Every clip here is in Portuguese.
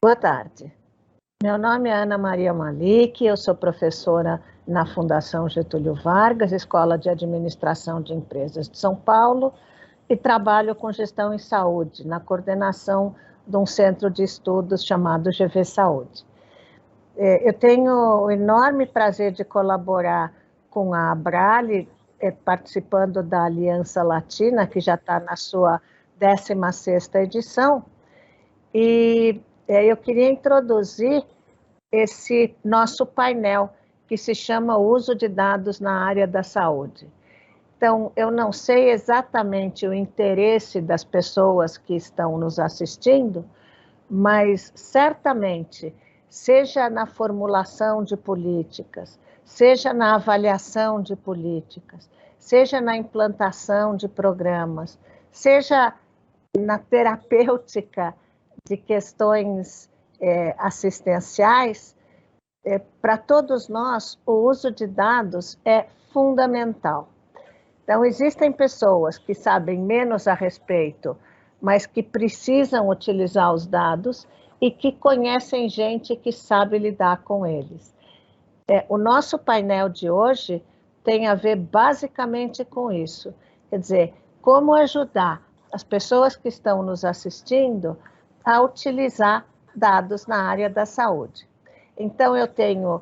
Boa tarde. Meu nome é Ana Maria Malik, eu sou professora na Fundação Getúlio Vargas, Escola de Administração de Empresas de São Paulo, e trabalho com gestão em saúde, na coordenação de um centro de estudos chamado GV Saúde. Eu tenho o enorme prazer de colaborar com a Abrale, participando da Aliança Latina, que já está na sua 16ª edição, e eu queria introduzir esse nosso painel, que se chama Uso de Dados na Área da Saúde. Então, eu não sei exatamente o interesse das pessoas que estão nos assistindo, mas certamente, seja na formulação de políticas, seja na avaliação de políticas, seja na implantação de programas, seja na terapêutica de questões assistenciais, para todos nós, o uso de dados é fundamental. Então, existem pessoas que sabem menos a respeito, mas que precisam utilizar os dados e que conhecem gente que sabe lidar com eles. O nosso painel de hoje tem a ver basicamente com isso. Quer dizer, como ajudar as pessoas que estão nos assistindo a utilizar dados na área da saúde. Então, eu tenho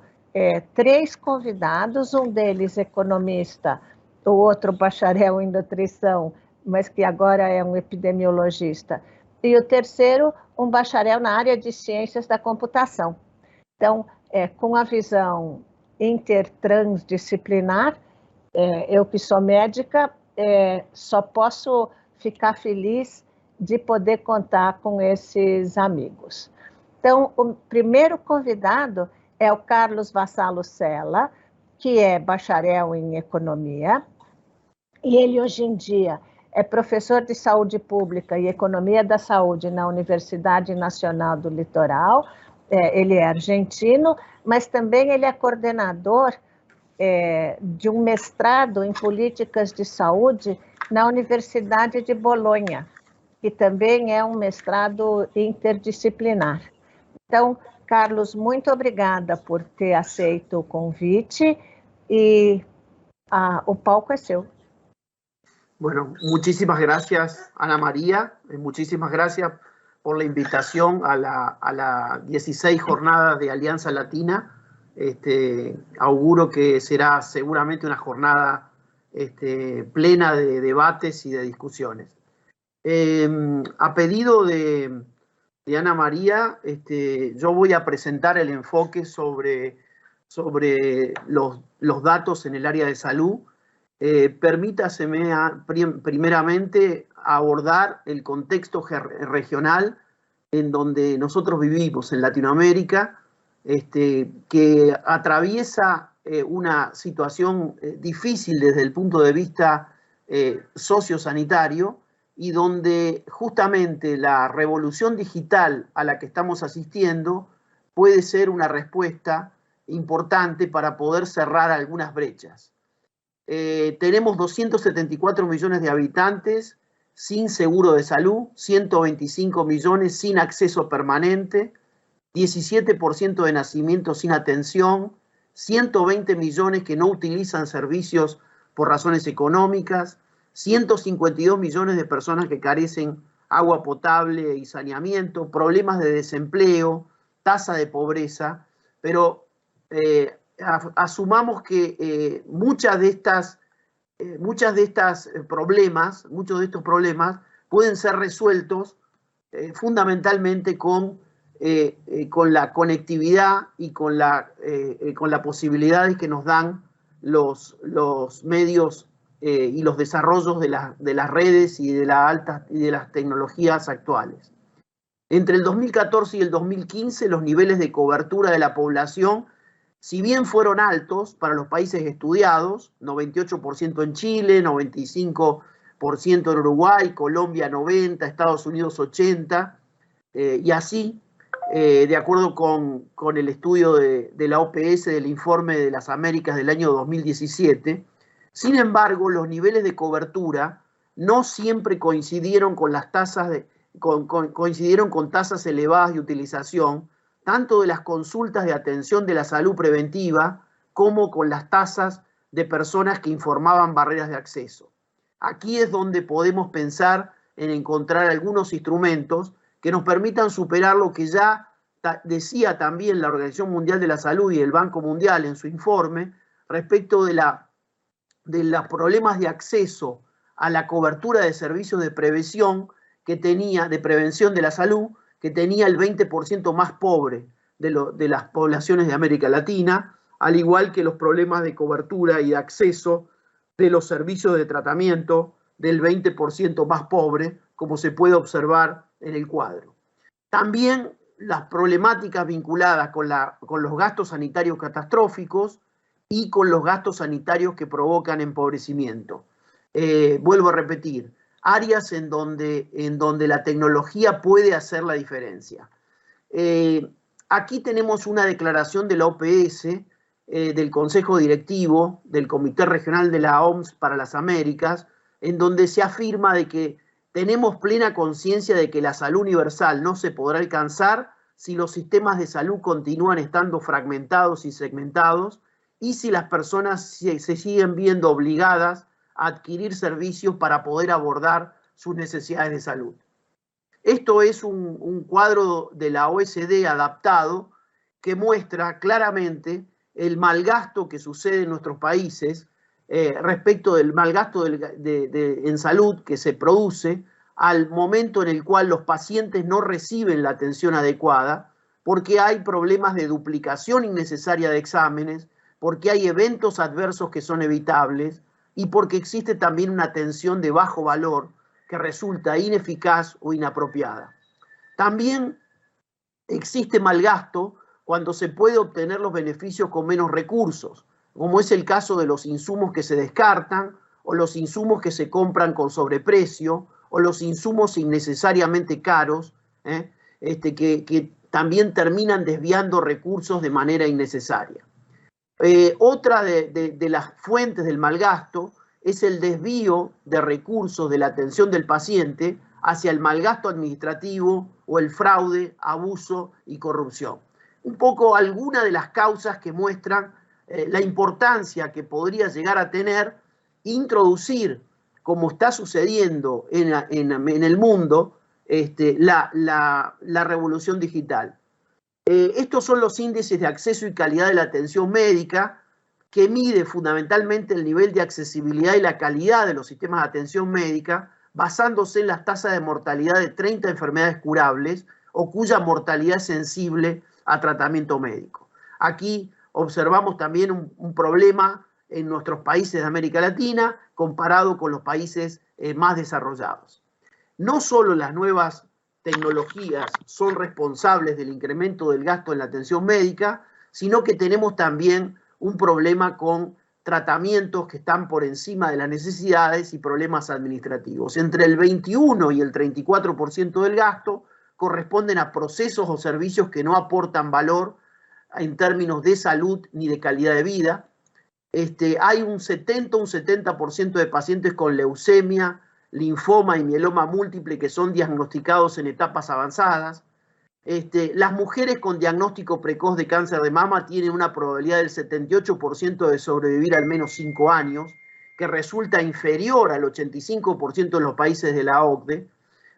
3 convidados, um deles economista, o outro bacharel em nutrição, mas que agora é um epidemiologista, e o terceiro, um bacharel na área de ciências da computação. Então, com a visão intertransdisciplinar, eu que sou médica, só posso ficar feliz de poder contar com esses amigos. Então, o primeiro convidado é o Carlos Vassalo Sela, que é bacharel em economia, e ele hoje em dia é professor de saúde pública e economia da saúde na Universidade Nacional do Litoral. Ele é argentino, mas também ele é coordenador de um mestrado em políticas de saúde na Universidade de Bolonha, que também é um mestrado interdisciplinar. Então, Carlos, muito obrigada por ter aceito o convite y o palco es seu. Bueno, muchísimas gracias, Ana María. Muchísimas gracias por la invitación a la 16 jornadas de Alianza Latina. Auguro que será seguramente una jornada plena de debates y de discusiones. A pedido de Ana María, yo voy a presentar el enfoque sobre los datos en el área de salud. Permítaseme primeramente abordar el contexto regional en donde nosotros vivimos, en Latinoamérica, que atraviesa una situación difícil desde el punto de vista sociosanitario, y donde justamente la revolución digital a la que estamos asistiendo puede ser una respuesta importante para poder cerrar algunas brechas. Tenemos 274 millones de habitantes sin seguro de salud, 125 millones sin acceso permanente, 17% de nacimientos sin atención, 120 millones que no utilizan servicios por razones económicas, 152 millones de personas que carecen agua potable y saneamiento, problemas de desempleo, tasa de pobreza, pero asumamos que muchos de estos problemas pueden ser resueltos fundamentalmente con la conectividad y con las posibilidades que nos dan los medios y los desarrollos de las redes y de las tecnologías actuales. Entre el 2014 y el 2015, los niveles de cobertura de la población, si bien fueron altos para los países estudiados, 98% en Chile, 95% en Uruguay, Colombia 90%, Estados Unidos 80%, y así, de acuerdo con el estudio de la OPS del Informe de las Américas del año 2017, sin embargo, los niveles de cobertura no siempre coincidieron con las tasas coincidieron con tasas elevadas de utilización, tanto de las consultas de atención de la salud preventiva como con las tasas de personas que informaban barreras de acceso. Aquí es donde podemos pensar en encontrar algunos instrumentos que nos permitan superar lo que ya decía también la Organización Mundial de la Salud y el Banco Mundial en su informe respecto de los problemas de acceso a la cobertura de servicios de prevención de prevención de la salud, que tenía el 20% más pobre de las poblaciones de América Latina, al igual que los problemas de cobertura y de acceso de los servicios de tratamiento del 20% más pobre, como se puede observar en el cuadro. También las problemáticas vinculadas con los gastos sanitarios catastróficos y con los gastos sanitarios que provocan empobrecimiento. Vuelvo a repetir, áreas en donde la tecnología puede hacer la diferencia. Aquí tenemos una declaración de la OPS, del Consejo Directivo del Comité Regional de la OMS para las Américas, en donde se afirma de que tenemos plena conciencia de que la salud universal no se podrá alcanzar si los sistemas de salud continúan estando fragmentados y segmentados y si las personas se siguen viendo obligadas a adquirir servicios para poder abordar sus necesidades de salud. Esto es un cuadro de la OSD adaptado que muestra claramente el malgasto que sucede en nuestros países respecto del malgasto en salud que se produce al momento en el cual los pacientes no reciben la atención adecuada, porque hay problemas de duplicación innecesaria de exámenes, porque hay eventos adversos que son evitables y porque existe también una atención de bajo valor que resulta ineficaz o inapropiada. También existe malgasto cuando se puede obtener los beneficios con menos recursos, como es el caso de los insumos que se descartan, o los insumos que se compran con sobreprecio, o los insumos innecesariamente caros, que también terminan desviando recursos de manera innecesaria. Otra de las fuentes del malgasto es el desvío de recursos de la atención del paciente hacia el malgasto administrativo o el fraude, abuso y corrupción. Un poco algunas de las causas que muestran la importancia que podría llegar a tener introducir, como está sucediendo en el mundo, la revolución digital. Estos son los índices de acceso y calidad de la atención médica, que mide fundamentalmente el nivel de accesibilidad y la calidad de los sistemas de atención médica, basándose en las tasas de mortalidad de 30 enfermedades curables o cuya mortalidad es sensible a tratamiento médico. Aquí observamos también un problema en nuestros países de América Latina comparado con los países más desarrollados. No solo las nuevas tecnologías son responsables del incremento del gasto en la atención médica, sino que tenemos también un problema con tratamientos que están por encima de las necesidades y problemas administrativos. Entre el 21 y el 34% del gasto corresponden a procesos o servicios que no aportan valor en términos de salud ni de calidad de vida. Hay un 70% de pacientes con leucemia, linfoma y mieloma múltiple que son diagnosticados en etapas avanzadas. Las mujeres con diagnóstico precoz de cáncer de mama tienen una probabilidad del 78% de sobrevivir al menos 5 años, que resulta inferior al 85% en los países de la OCDE.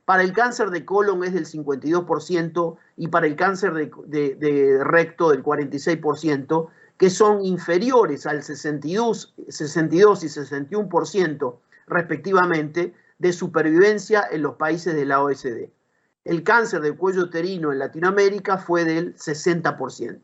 Para el cáncer de colon es del 52% y para el cáncer de recto del 46%, que son inferiores al 62 y 61% respectivamente de supervivencia en los países de la OSD. El cáncer de cuello uterino en Latinoamérica fue del 60%.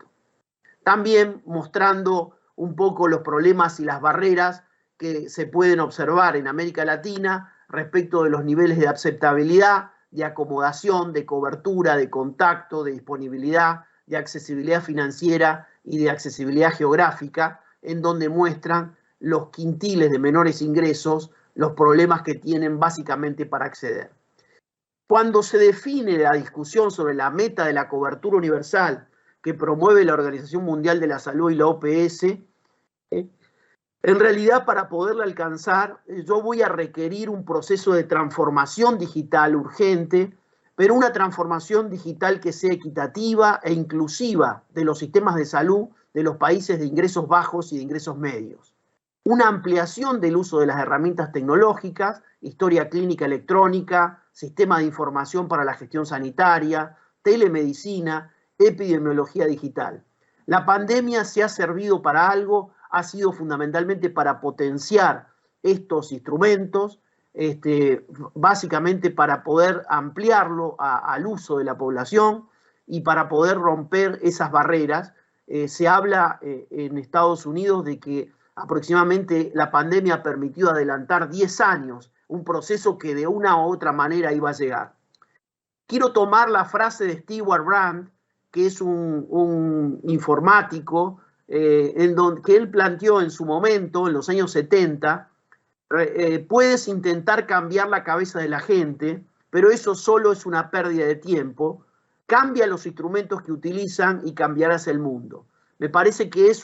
También mostrando un poco los problemas y las barreras que se pueden observar en América Latina respecto de los niveles de aceptabilidad, de acomodación, de cobertura, de contacto, de disponibilidad, de accesibilidad financiera y de accesibilidad geográfica, en donde muestran los quintiles de menores ingresos, los problemas que tienen básicamente para acceder. Cuando se define la discusión sobre la meta de la cobertura universal que promueve la Organización Mundial de la Salud y la OPS, en realidad para poderla alcanzar yo voy a requerir un proceso de transformación digital urgente pero una transformación digital que sea equitativa e inclusiva de los sistemas de salud de los países de ingresos bajos y de ingresos medios. Una ampliación del uso de las herramientas tecnológicas, historia clínica electrónica, sistema de información para la gestión sanitaria, telemedicina, epidemiología digital. La pandemia se ha servido para algo, ha sido fundamentalmente para potenciar estos instrumentos, básicamente para poder ampliarlo al uso de la población y para poder romper esas barreras. Se habla en Estados Unidos de que aproximadamente la pandemia ha permitido adelantar 10 años, un proceso que de una u otra manera iba a llegar. Quiero tomar la frase de Stewart Brand, que es un informático, que él planteó en su momento, en los años 70, puedes intentar cambiar la cabeza de la gente, pero eso solo es una pérdida de tiempo. Cambia los instrumentos que utilizan y cambiarás el mundo. Me parece que es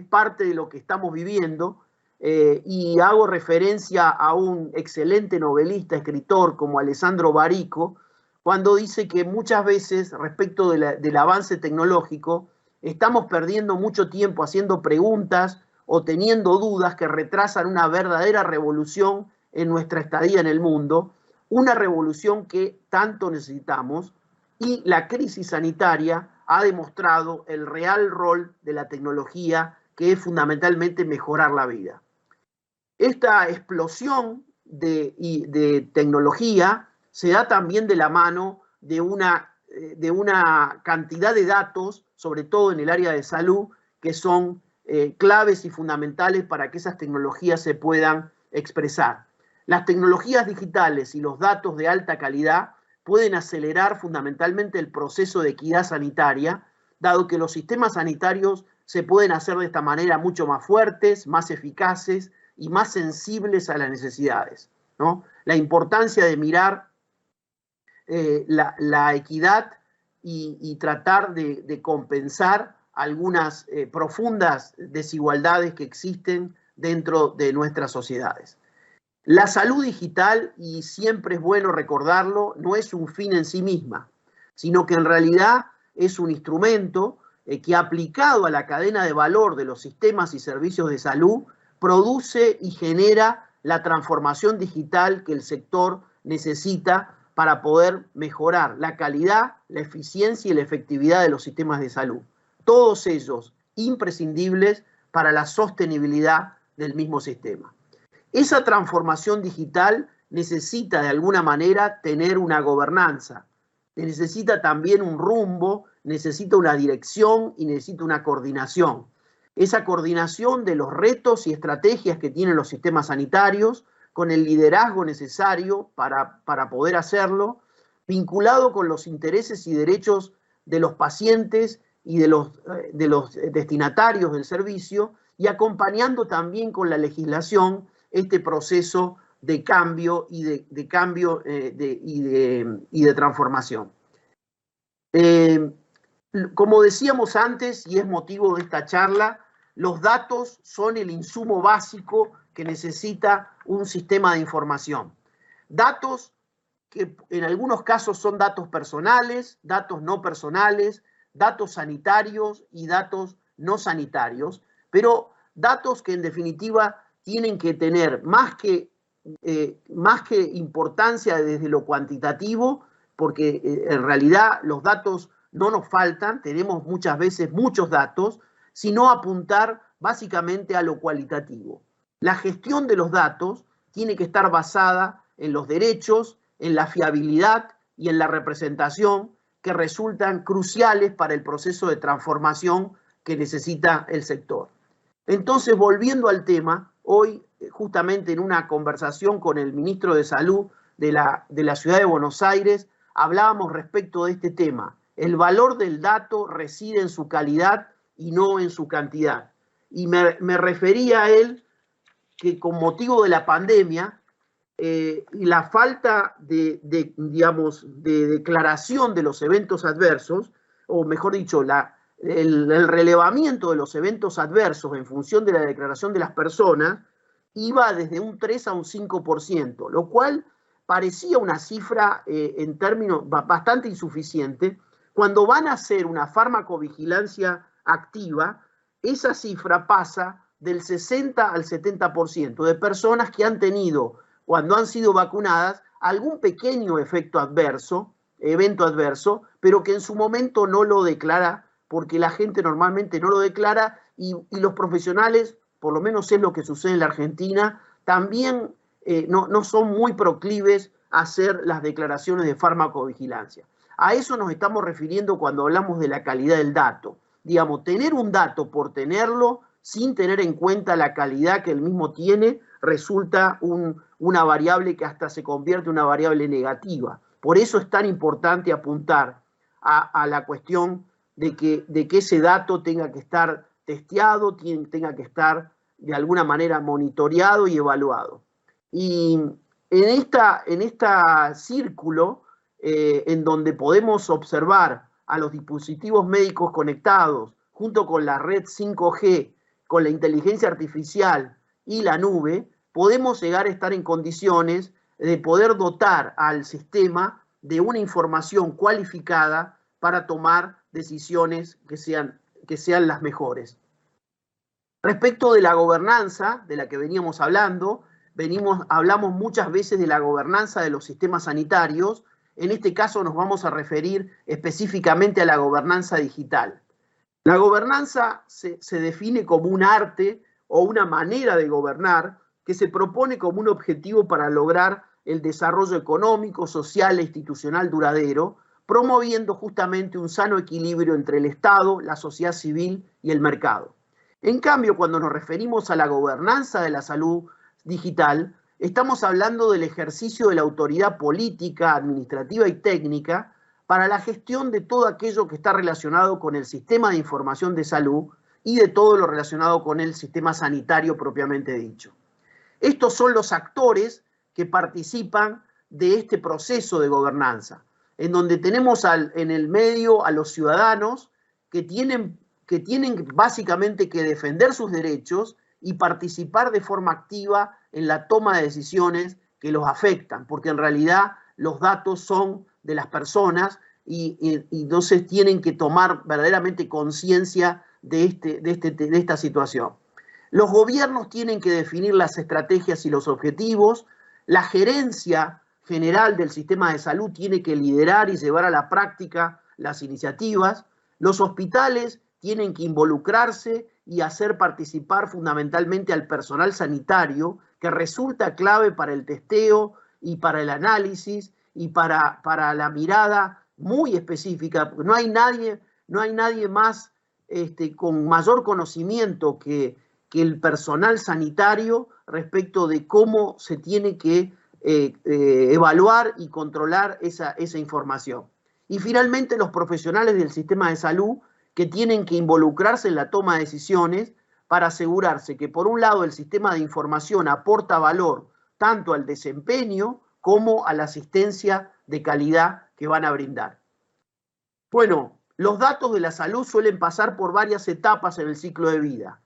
parte de lo que estamos viviendo, y hago referencia a un excelente novelista, escritor como Alessandro Barico, cuando dice que muchas veces respecto del avance tecnológico estamos perdiendo mucho tiempo haciendo preguntas o teniendo dudas que retrasan una verdadera revolución en nuestra estadía en el mundo, una revolución que tanto necesitamos, y la crisis sanitaria ha demostrado el real rol de la tecnología, que es fundamentalmente mejorar la vida. Esta explosión de tecnología se da también de la mano de una cantidad de datos, sobre todo en el área de salud, que son claves y fundamentales para que esas tecnologías se puedan expresar. Las tecnologías digitales y los datos de alta calidad pueden acelerar fundamentalmente el proceso de equidad sanitaria, dado que los sistemas sanitarios se pueden hacer de esta manera mucho más fuertes, más eficaces y más sensibles a las necesidades, ¿no? La importancia de mirar la equidad y tratar de compensar algunas profundas desigualdades que existen dentro de nuestras sociedades. La salud digital, y siempre es bueno recordarlo, no es un fin en sí misma, sino que en realidad es un instrumento que, aplicado a la cadena de valor de los sistemas y servicios de salud, produce y genera la transformación digital que el sector necesita para poder mejorar la calidad, la eficiencia y la efectividad de los sistemas de salud. Todos ellos imprescindibles para la sostenibilidad del mismo sistema. Esa transformación digital necesita de alguna manera tener una gobernanza, necesita también un rumbo, necesita una dirección y necesita una coordinación. Esa coordinación de los retos y estrategias que tienen los sistemas sanitarios, con el liderazgo necesario para poder hacerlo, vinculado con los intereses y derechos de los pacientes y de los destinatarios del servicio, y acompañando también con la legislación este proceso de cambio y de transformación. Como decíamos antes, y es motivo de esta charla, los datos son el insumo básico que necesita un sistema de información. Datos que en algunos casos son datos personales, datos no personales, datos sanitarios y datos no sanitarios, pero datos que en definitiva tienen que tener más que importancia desde lo cuantitativo, porque en realidad los datos no nos faltan, tenemos muchas veces muchos datos, sino apuntar básicamente a lo cualitativo. La gestión de los datos tiene que estar basada en los derechos, en la fiabilidad y en la representación, que resultan cruciales para el proceso de transformación que necesita el sector. Entonces, volviendo al tema, hoy justamente en una conversación con el ministro de Salud de la Ciudad de Buenos Aires, hablábamos respecto de este tema. El valor del dato reside en su calidad y no en su cantidad. Y me refería a él que con motivo de la pandemia, la falta de declaración de los eventos adversos, o mejor dicho, el relevamiento de los eventos adversos en función de la declaración de las personas, iba desde un 3 a un 5%, lo cual parecía una cifra en términos bastante insuficiente. Cuando van a hacer una farmacovigilancia activa, esa cifra pasa del 60 al 70% de personas que han tenido, cuando han sido vacunadas, algún pequeño evento adverso, pero que en su momento no lo declara, porque la gente normalmente no lo declara y los profesionales, por lo menos es lo que sucede en la Argentina, también no son muy proclives a hacer las declaraciones de farmacovigilancia. A eso nos estamos refiriendo cuando hablamos de la calidad del dato. Digamos, tener un dato por tenerlo, sin tener en cuenta la calidad que el mismo tiene, resulta una variable que hasta se convierte en una variable negativa. Por eso es tan importante apuntar a la cuestión de que ese dato tenga que estar testeado, tenga que estar de alguna manera monitoreado y evaluado. Y en esta círculo, en donde podemos observar a los dispositivos médicos conectados, junto con la red 5G, con la inteligencia artificial y la nube, podemos llegar a estar en condiciones de poder dotar al sistema de una información cualificada para tomar decisiones que sean las mejores. Respecto de la gobernanza, de la que veníamos hablando, hablamos muchas veces de la gobernanza de los sistemas sanitarios. En este caso nos vamos a referir específicamente a la gobernanza digital. La gobernanza se define como un arte o una manera de gobernar que se propone como un objetivo para lograr el desarrollo económico, social e institucional duradero, promoviendo justamente un sano equilibrio entre el Estado, la sociedad civil y el mercado. En cambio, cuando nos referimos a la gobernanza de la salud digital, estamos hablando del ejercicio de la autoridad política, administrativa y técnica para la gestión de todo aquello que está relacionado con el sistema de información de salud y de todo lo relacionado con el sistema sanitario propiamente dicho. Estos son los actores que participan de este proceso de gobernanza, en donde tenemos en el medio a los ciudadanos que tienen básicamente que defender sus derechos y participar de forma activa en la toma de decisiones que los afectan, porque en realidad los datos son de las personas y entonces tienen que tomar verdaderamente conciencia de esta situación. Los gobiernos tienen que definir las estrategias y los objetivos. La gerencia general del sistema de salud tiene que liderar y llevar a la práctica las iniciativas. Los hospitales tienen que involucrarse y hacer participar fundamentalmente al personal sanitario, que resulta clave para el testeo y para el análisis y para la mirada muy específica. No hay nadie más con mayor conocimiento que el personal sanitario respecto de cómo se tiene que evaluar y controlar esa información. Y finalmente los profesionales del sistema de salud, que tienen que involucrarse en la toma de decisiones para asegurarse que, por un lado, el sistema de información aporta valor tanto al desempeño como a la asistencia de calidad que van a brindar. Bueno, los datos de la salud suelen pasar por varias etapas en el ciclo de vida.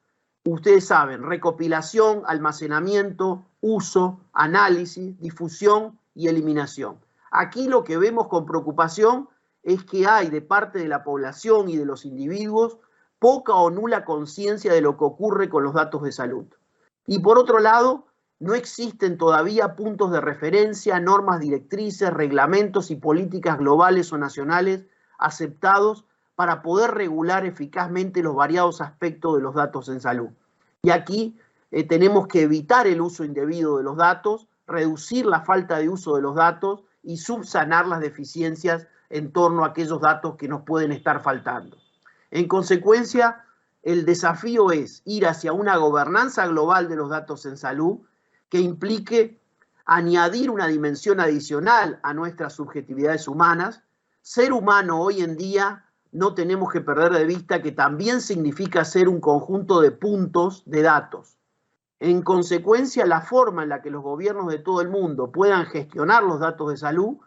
Ustedes saben, recopilación, almacenamiento, uso, análisis, difusión y eliminación. Aquí lo que vemos con preocupación es que hay de parte de la población y de los individuos poca o nula conciencia de lo que ocurre con los datos de salud. Y por otro lado, no existen todavía puntos de referencia, normas directrices, reglamentos y políticas globales o nacionales aceptados para poder regular eficazmente los variados aspectos de los datos en salud. Y aquí tenemos que evitar el uso indebido de los datos, reducir la falta de uso de los datos y subsanar las deficiencias en torno a aquellos datos que nos pueden estar faltando. En consecuencia, el desafío es ir hacia una gobernanza global de los datos en salud que implique añadir una dimensión adicional a nuestras subjetividades humanas. Ser humano hoy en día no tenemos que perder de vista que también significa ser un conjunto de puntos de datos. En consecuencia, la forma en la que los gobiernos de todo el mundo puedan gestionar los datos de salud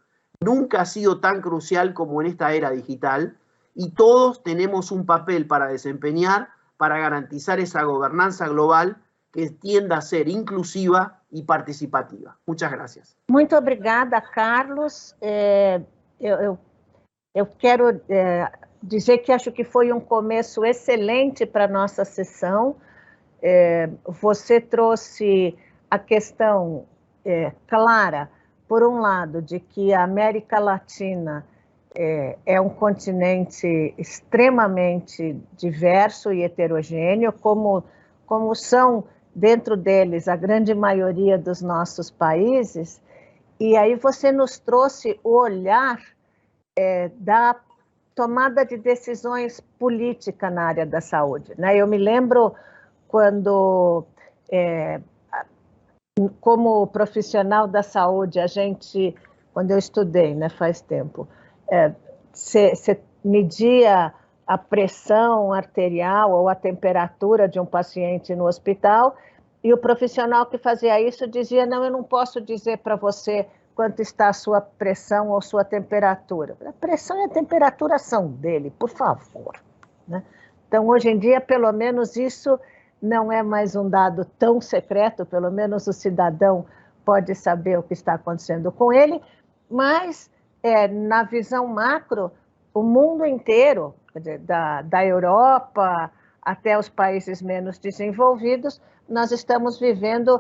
nunca ha sido tan crucial como en esta era digital, y todos tenemos un papel para desempeñar para garantizar esa gobernanza global que tienda a ser inclusiva y participativa. Muchas gracias. Muito obrigada, Carlos. Eu quero dizer que acho que foi um começo excelente para a nossa sessão. Você trouxe a questão clara, por um lado, de que a América Latina é um continente extremamente diverso e heterogêneo, como são dentro deles a grande maioria dos nossos países, e aí você nos trouxe o olhar da tomada de decisões política na área da saúde, né? Eu me lembro quando, como profissional da saúde, quando eu estudei, né, faz tempo, você media a pressão arterial ou a temperatura de um paciente no hospital, e o profissional que fazia isso dizia, não, eu não posso dizer para você quanto está a sua pressão ou sua temperatura. A pressão e a temperatura são dele, por favor, né? Então, hoje em dia, pelo menos isso não é mais um dado tão secreto, pelo menos o cidadão pode saber o que está acontecendo com ele, mas na visão macro, o mundo inteiro, quer dizer, da Europa até os países menos desenvolvidos, nós estamos vivendo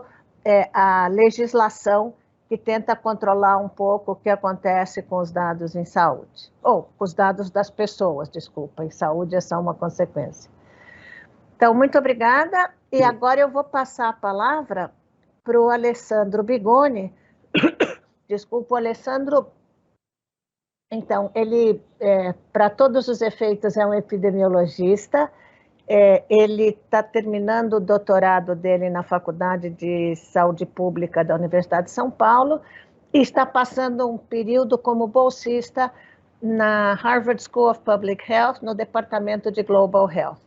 a legislação que tenta controlar um pouco o que acontece com os dados em saúde. Ou os dados das pessoas, desculpa, em saúde é só uma consequência. Então, muito obrigada. E agora eu vou passar a palavra para o Alessandro Bigoni. Desculpa, o Alessandro. Então, ele, para todos os efeitos, é um epidemiologista. Ele está terminando o doutorado dele na Faculdade de Saúde Pública da Universidade de São Paulo e está passando um período como bolsista na Harvard School of Public Health, no Departamento de Global Health.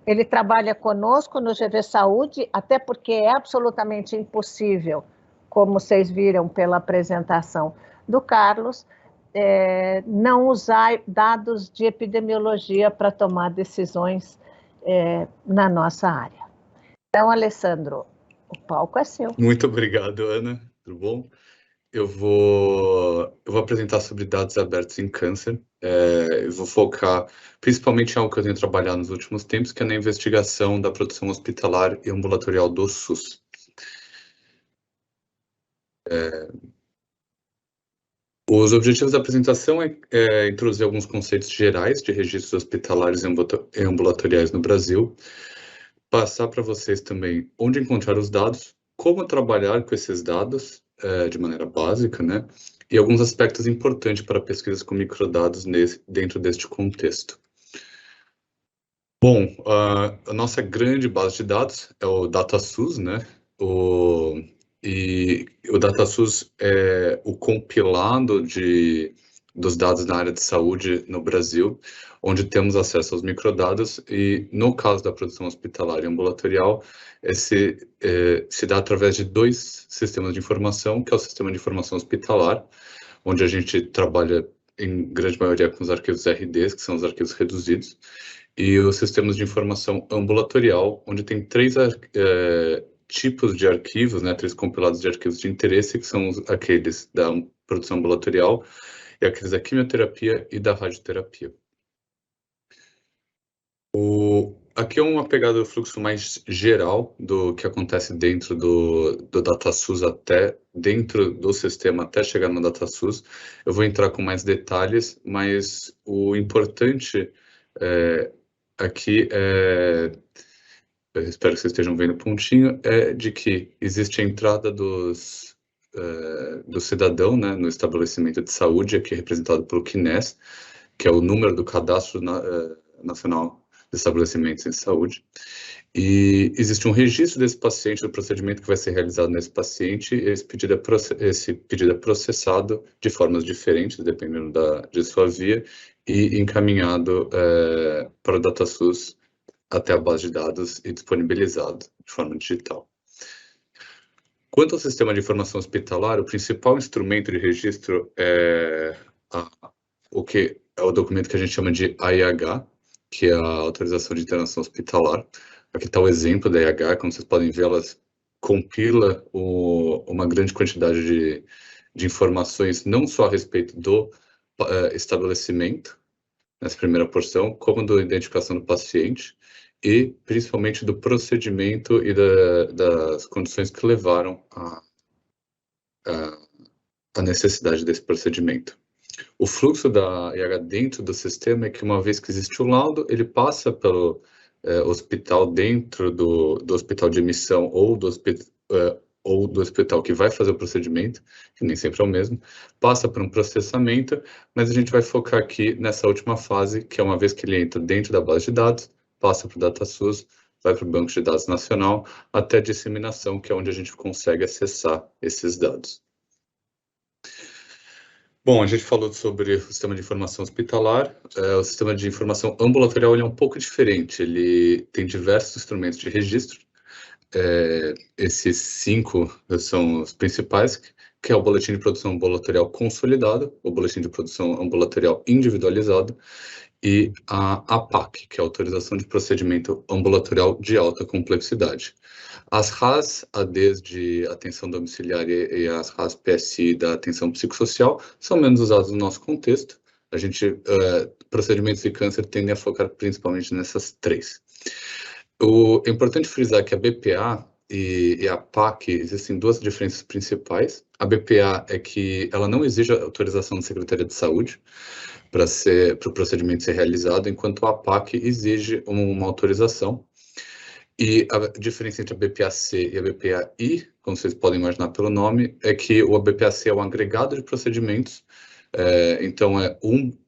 Ele trabalha conosco no GV Saúde, até porque é absolutamente impossível, como vocês viram pela apresentação do Carlos, não usar dados de epidemiologia para tomar decisões na nossa área. Então, Alessandro, o palco é seu. Muito obrigado, Ana. Tudo bom? Eu vou apresentar sobre dados abertos em câncer. Eu vou focar principalmente em algo que eu tenho trabalhado nos últimos tempos, que é na investigação da produção hospitalar e ambulatorial do SUS. Os objetivos da apresentação é introduzir alguns conceitos gerais de registros hospitalares e ambulatoriais no Brasil, passar para vocês também onde encontrar os dados, como trabalhar com esses dados de maneira básica, né? E alguns aspectos importantes para pesquisas com microdados dentro deste contexto. Bom, a nossa grande base de dados é o DataSUS, né? E o DataSUS é o compilado dos dados na área de saúde no Brasil, onde temos acesso aos microdados e, no caso da produção hospitalar e ambulatorial, se dá através de dois sistemas de informação, que é o Sistema de Informação Hospitalar, onde a gente trabalha em grande maioria com os arquivos RDs, que são os arquivos reduzidos, e os sistemas de informação ambulatorial, onde tem três tipos de arquivos, né, três compilados de arquivos de interesse, que são aqueles da produção ambulatorial, e aqueles da quimioterapia e da radioterapia. Aqui é uma pegada do fluxo mais geral do que acontece dentro do DataSUS dentro do sistema até chegar no DataSUS. Eu vou entrar com mais detalhes, mas o importante aqui eu espero que vocês estejam vendo o pontinho, de que existe a entrada do cidadão, né, no estabelecimento de saúde, aqui representado pelo CNES, que é o número do Cadastro Nacional de Estabelecimentos em Saúde. E existe um registro desse paciente, do procedimento que vai ser realizado nesse paciente, e esse pedido é processado de formas diferentes, dependendo de sua via, e encaminhado para o DataSUS até a base de dados e disponibilizado de forma digital. Quanto ao sistema de informação hospitalar, o principal instrumento de registro é o documento que a gente chama de AIH, que é a autorização de internação hospitalar. Aqui está o exemplo da IH, como vocês podem ver, ela compila uma grande quantidade de informações, não só a respeito do estabelecimento, nessa primeira porção, como da identificação do paciente, e principalmente do procedimento e das condições que levaram à necessidade desse procedimento. O fluxo da IH dentro do sistema é que, uma vez que existe o laudo, ele passa pelo hospital dentro do hospital de emissão ou do hospital que vai fazer o procedimento, que nem sempre é o mesmo, passa por um processamento, mas a gente vai focar aqui nessa última fase, que é uma vez que ele entra dentro da base de dados, passa para o DataSUS, vai para o Banco de Dados Nacional, até disseminação, que é onde a gente consegue acessar esses dados. Bom, a gente falou sobre o sistema de informação hospitalar. O sistema de informação ambulatorial ele é um pouco diferente. Ele tem diversos instrumentos de registro. Esses 5 são os principais, que é o boletim de produção ambulatorial consolidado, o boletim de produção ambulatorial individualizado e a APAC, que é a autorização de procedimento ambulatorial de alta complexidade. As RAS, ADs de atenção domiciliar e as RAS PSI da atenção psicossocial são menos usadas no nosso contexto. A gente, procedimentos de câncer tendem a focar principalmente nessas 3. É importante frisar que a BPA e a PAC existem 2 diferenças principais. A BPA é que ela não exige a autorização da Secretaria de Saúde para o procedimento ser realizado, enquanto a PAC exige uma autorização. E a diferença entre a BPA-C e a BPA-I, como vocês podem imaginar pelo nome, é que o BPA-C é um agregado de procedimentos, então é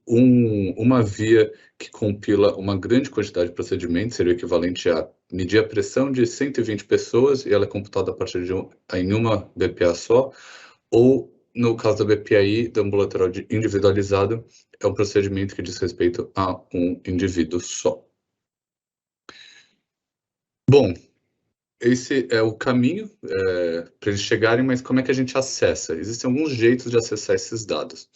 uma via que compila uma grande quantidade de procedimentos, seria o equivalente a medir a pressão de 120 pessoas e ela é computada a partir em uma BPA só, ou no caso da BPA-I, do ambulatorial individualizado, é um procedimento que diz respeito a um indivíduo só. Bom, esse é o caminho para eles chegarem, mas como é que a gente acessa? Existem alguns jeitos de acessar esses dados.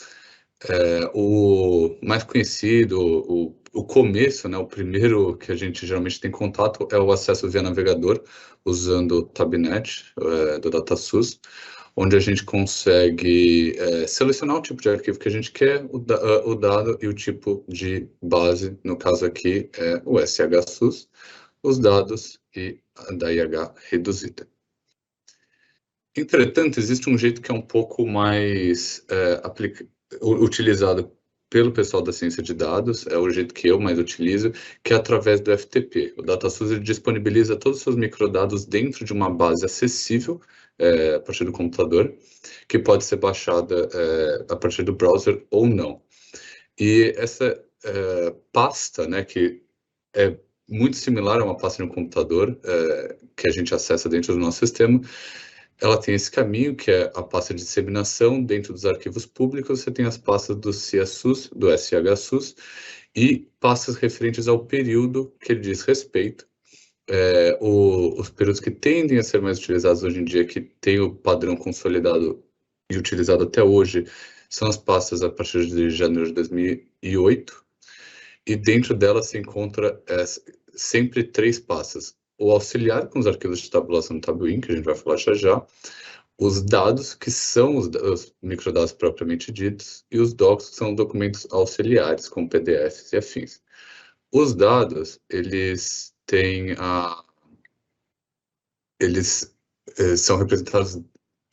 O mais conhecido, o começo, né, o primeiro que a gente geralmente tem contato é o acesso via navegador, usando o Tabnet do DataSUS, onde a gente consegue selecionar o tipo de arquivo que a gente quer, o dado e o tipo de base, no caso aqui é o SHSUS, os dados e a da IH reduzida. Entretanto, existe um jeito que é um pouco mais utilizado pelo pessoal da ciência de dados, é o jeito que eu mais utilizo, que é através do FTP. O DataSUS ele disponibiliza todos os seus microdados dentro de uma base acessível a partir do computador, que pode ser baixada a partir do browser ou não. E essa pasta, né, que é muito similar a uma pasta de um computador, que a gente acessa dentro do nosso sistema, ela tem esse caminho, que é a pasta de disseminação. Dentro dos arquivos públicos, você tem as pastas do CIASUS, do SHSUS, e pastas referentes ao período que ele diz respeito. Os períodos que tendem a ser mais utilizados hoje em dia, que tem o padrão consolidado e utilizado até hoje, são as pastas a partir de janeiro de 2008, e dentro delas se encontra sempre 3 pastas. O auxiliar, com os arquivos de tabulação do Tabuin, que a gente vai falar já, os dados, que são os microdados propriamente ditos, e os docs, que são documentos auxiliares, como PDFs e afins. Os dados, eles têm eles são representados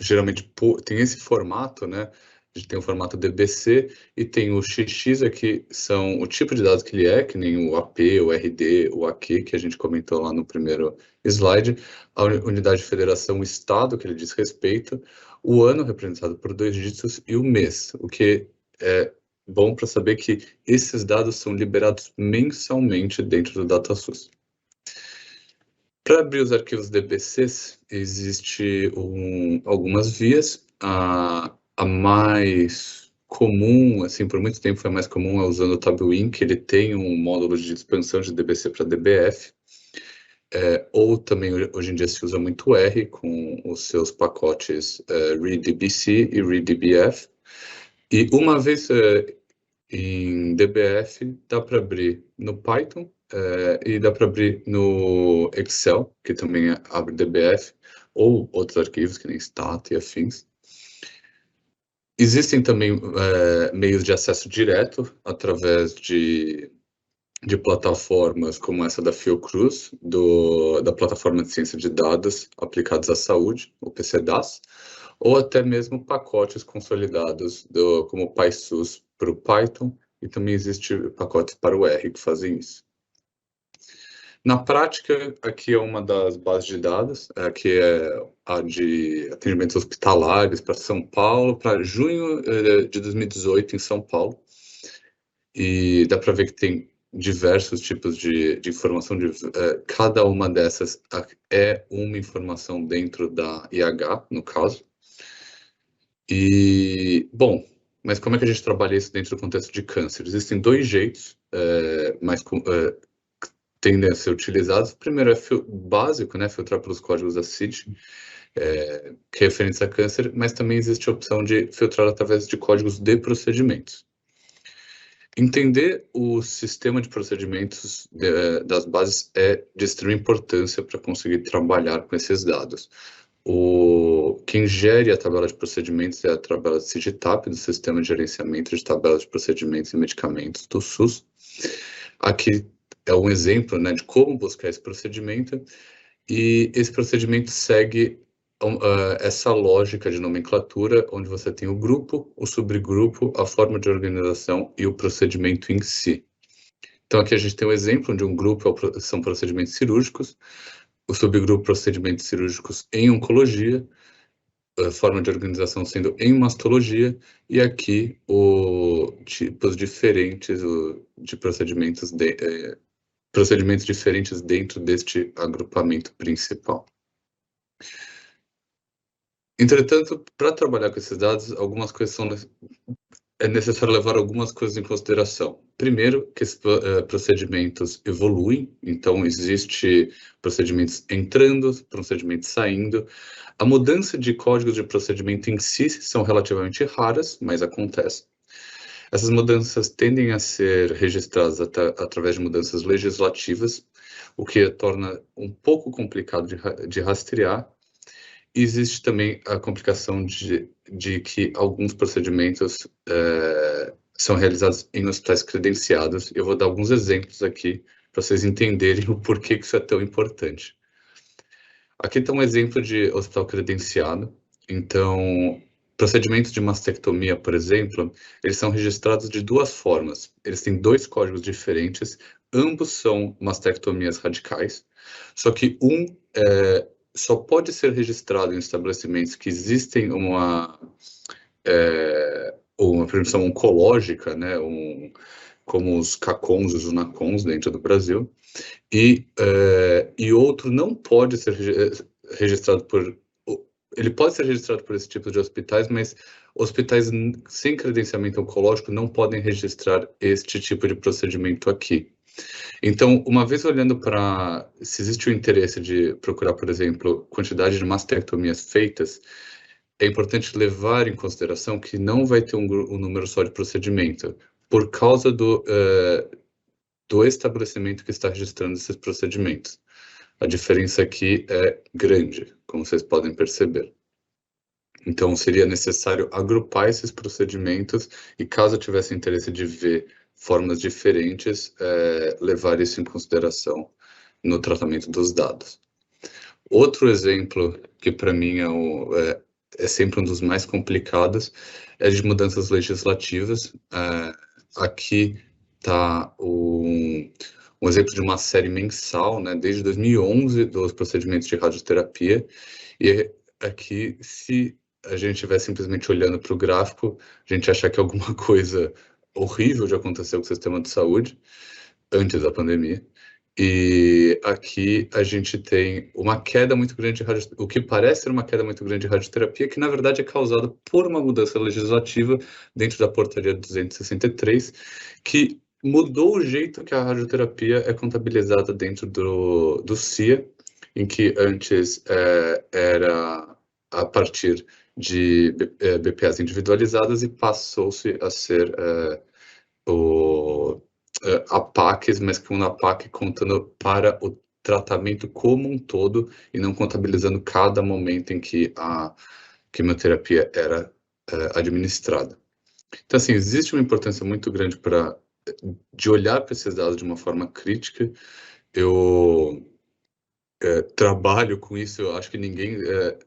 geralmente tem esse formato, né? A gente tem o formato DBC e tem o XX aqui, são o tipo de dados que ele é, que nem o AP, o RD, o AQ, que a gente comentou lá no primeiro slide, a unidade de federação, o estado que ele diz respeito, o ano representado por 2 dígitos e o mês, o que é bom para saber que esses dados são liberados mensalmente dentro do DataSUS. Para abrir os arquivos DBCs, existe algumas vias. A mais comum, assim, por muito tempo foi mais comum, é usando o Tabuin, que ele tem um módulo de expansão de DBC para DBF, ou também hoje em dia se usa muito R, com os seus pacotes readdbc e readdbf. E uma vez em DBF, dá para abrir no Python, e dá para abrir no Excel, que também abre DBF, ou outros arquivos, que nem Stat e afins. Existem também meios de acesso direto, através de plataformas como essa da Fiocruz, da Plataforma de Ciência de Dados Aplicados à Saúde, o PCDAS, ou até mesmo pacotes consolidados como o PySUS para o Python, e também existem pacotes para o R que fazem isso. Na prática, aqui é uma das bases de dados, que é a de atendimentos hospitalares para São Paulo, para junho de 2018 em São Paulo. E dá para ver que tem diversos tipos de informação, cada uma dessas é uma informação dentro da IH, no caso. E, bom, mas como é que a gente trabalha isso dentro do contexto de câncer? Existem dois jeitos, tendem a ser utilizados. O primeiro é básico, né, filtrar pelos códigos da CID, que é referentes a câncer, mas também existe a opção de filtrar através de códigos de procedimentos. Entender o sistema de procedimentos das bases é de extrema importância para conseguir trabalhar com esses dados. Quem gere a tabela de procedimentos é a tabela de CIGTAP, do Sistema de Gerenciamento de Tabelas de Procedimentos e Medicamentos do SUS. Aqui é um exemplo, né, de como buscar esse procedimento, e esse procedimento segue essa lógica de nomenclatura, onde você tem o grupo, o subgrupo, a forma de organização e o procedimento em si. Então aqui a gente tem um exemplo de um grupo são procedimentos cirúrgicos, o subgrupo procedimentos cirúrgicos em oncologia, a forma de organização sendo em mastologia, e aqui tipos diferentes de procedimentos diferentes dentro deste agrupamento principal. Entretanto, para trabalhar com esses dados, algumas coisas é necessário levar algumas coisas em consideração. Primeiro, que esses procedimentos evoluem, então existe procedimentos entrando, procedimentos saindo. A mudança de códigos de procedimento em si são relativamente raras, mas acontecem. Essas mudanças tendem a ser registradas através de mudanças legislativas, o que torna um pouco complicado de rastrear. Existe também a complicação de que alguns procedimentos são realizados em hospitais credenciados. Eu vou dar alguns exemplos aqui para vocês entenderem o porquê que isso é tão importante. Aqui está um exemplo de hospital credenciado. Então, procedimentos de mastectomia, por exemplo, eles são registrados de duas formas. Eles têm dois códigos diferentes, ambos são mastectomias radicais, só que só pode ser registrado em estabelecimentos que existem uma permissão oncológica, né, como os CACONs, os UNACONs dentro do Brasil, e outro não pode ser registrado ele pode ser registrado por esse tipo de hospitais, mas hospitais sem credenciamento oncológico não podem registrar este tipo de procedimento aqui. Então, uma vez olhando para se existe o interesse de procurar, por exemplo, quantidade de mastectomias feitas, é importante levar em consideração que não vai ter um número só de procedimento, por causa do estabelecimento que está registrando esses procedimentos. A diferença aqui é grande, como vocês podem perceber. Então, seria necessário agrupar esses procedimentos e, caso tivesse interesse de ver formas diferentes, levar isso em consideração no tratamento dos dados. Outro exemplo que, para mim, é sempre um dos mais complicados, é de mudanças legislativas. Aqui está um exemplo de uma série mensal, né, desde 2011, dos procedimentos de radioterapia, e aqui, se a gente estiver simplesmente olhando para o gráfico, a gente achar que alguma coisa horrível já aconteceu com o sistema de saúde, antes da pandemia, e aqui a gente tem uma queda muito grande o que parece ser uma queda muito grande de radioterapia, que na verdade é causada por uma mudança legislativa dentro da portaria 263, que mudou o jeito que a radioterapia é contabilizada dentro do CIA, em que antes era a partir de BPAs individualizadas e passou-se a ser APACs, mas que uma APAC contando para o tratamento como um todo e não contabilizando cada momento em que a quimioterapia era administrada. Então, assim, existe uma importância muito grande de olhar para esses dados de uma forma crítica. Eu trabalho com isso, eu acho que ninguém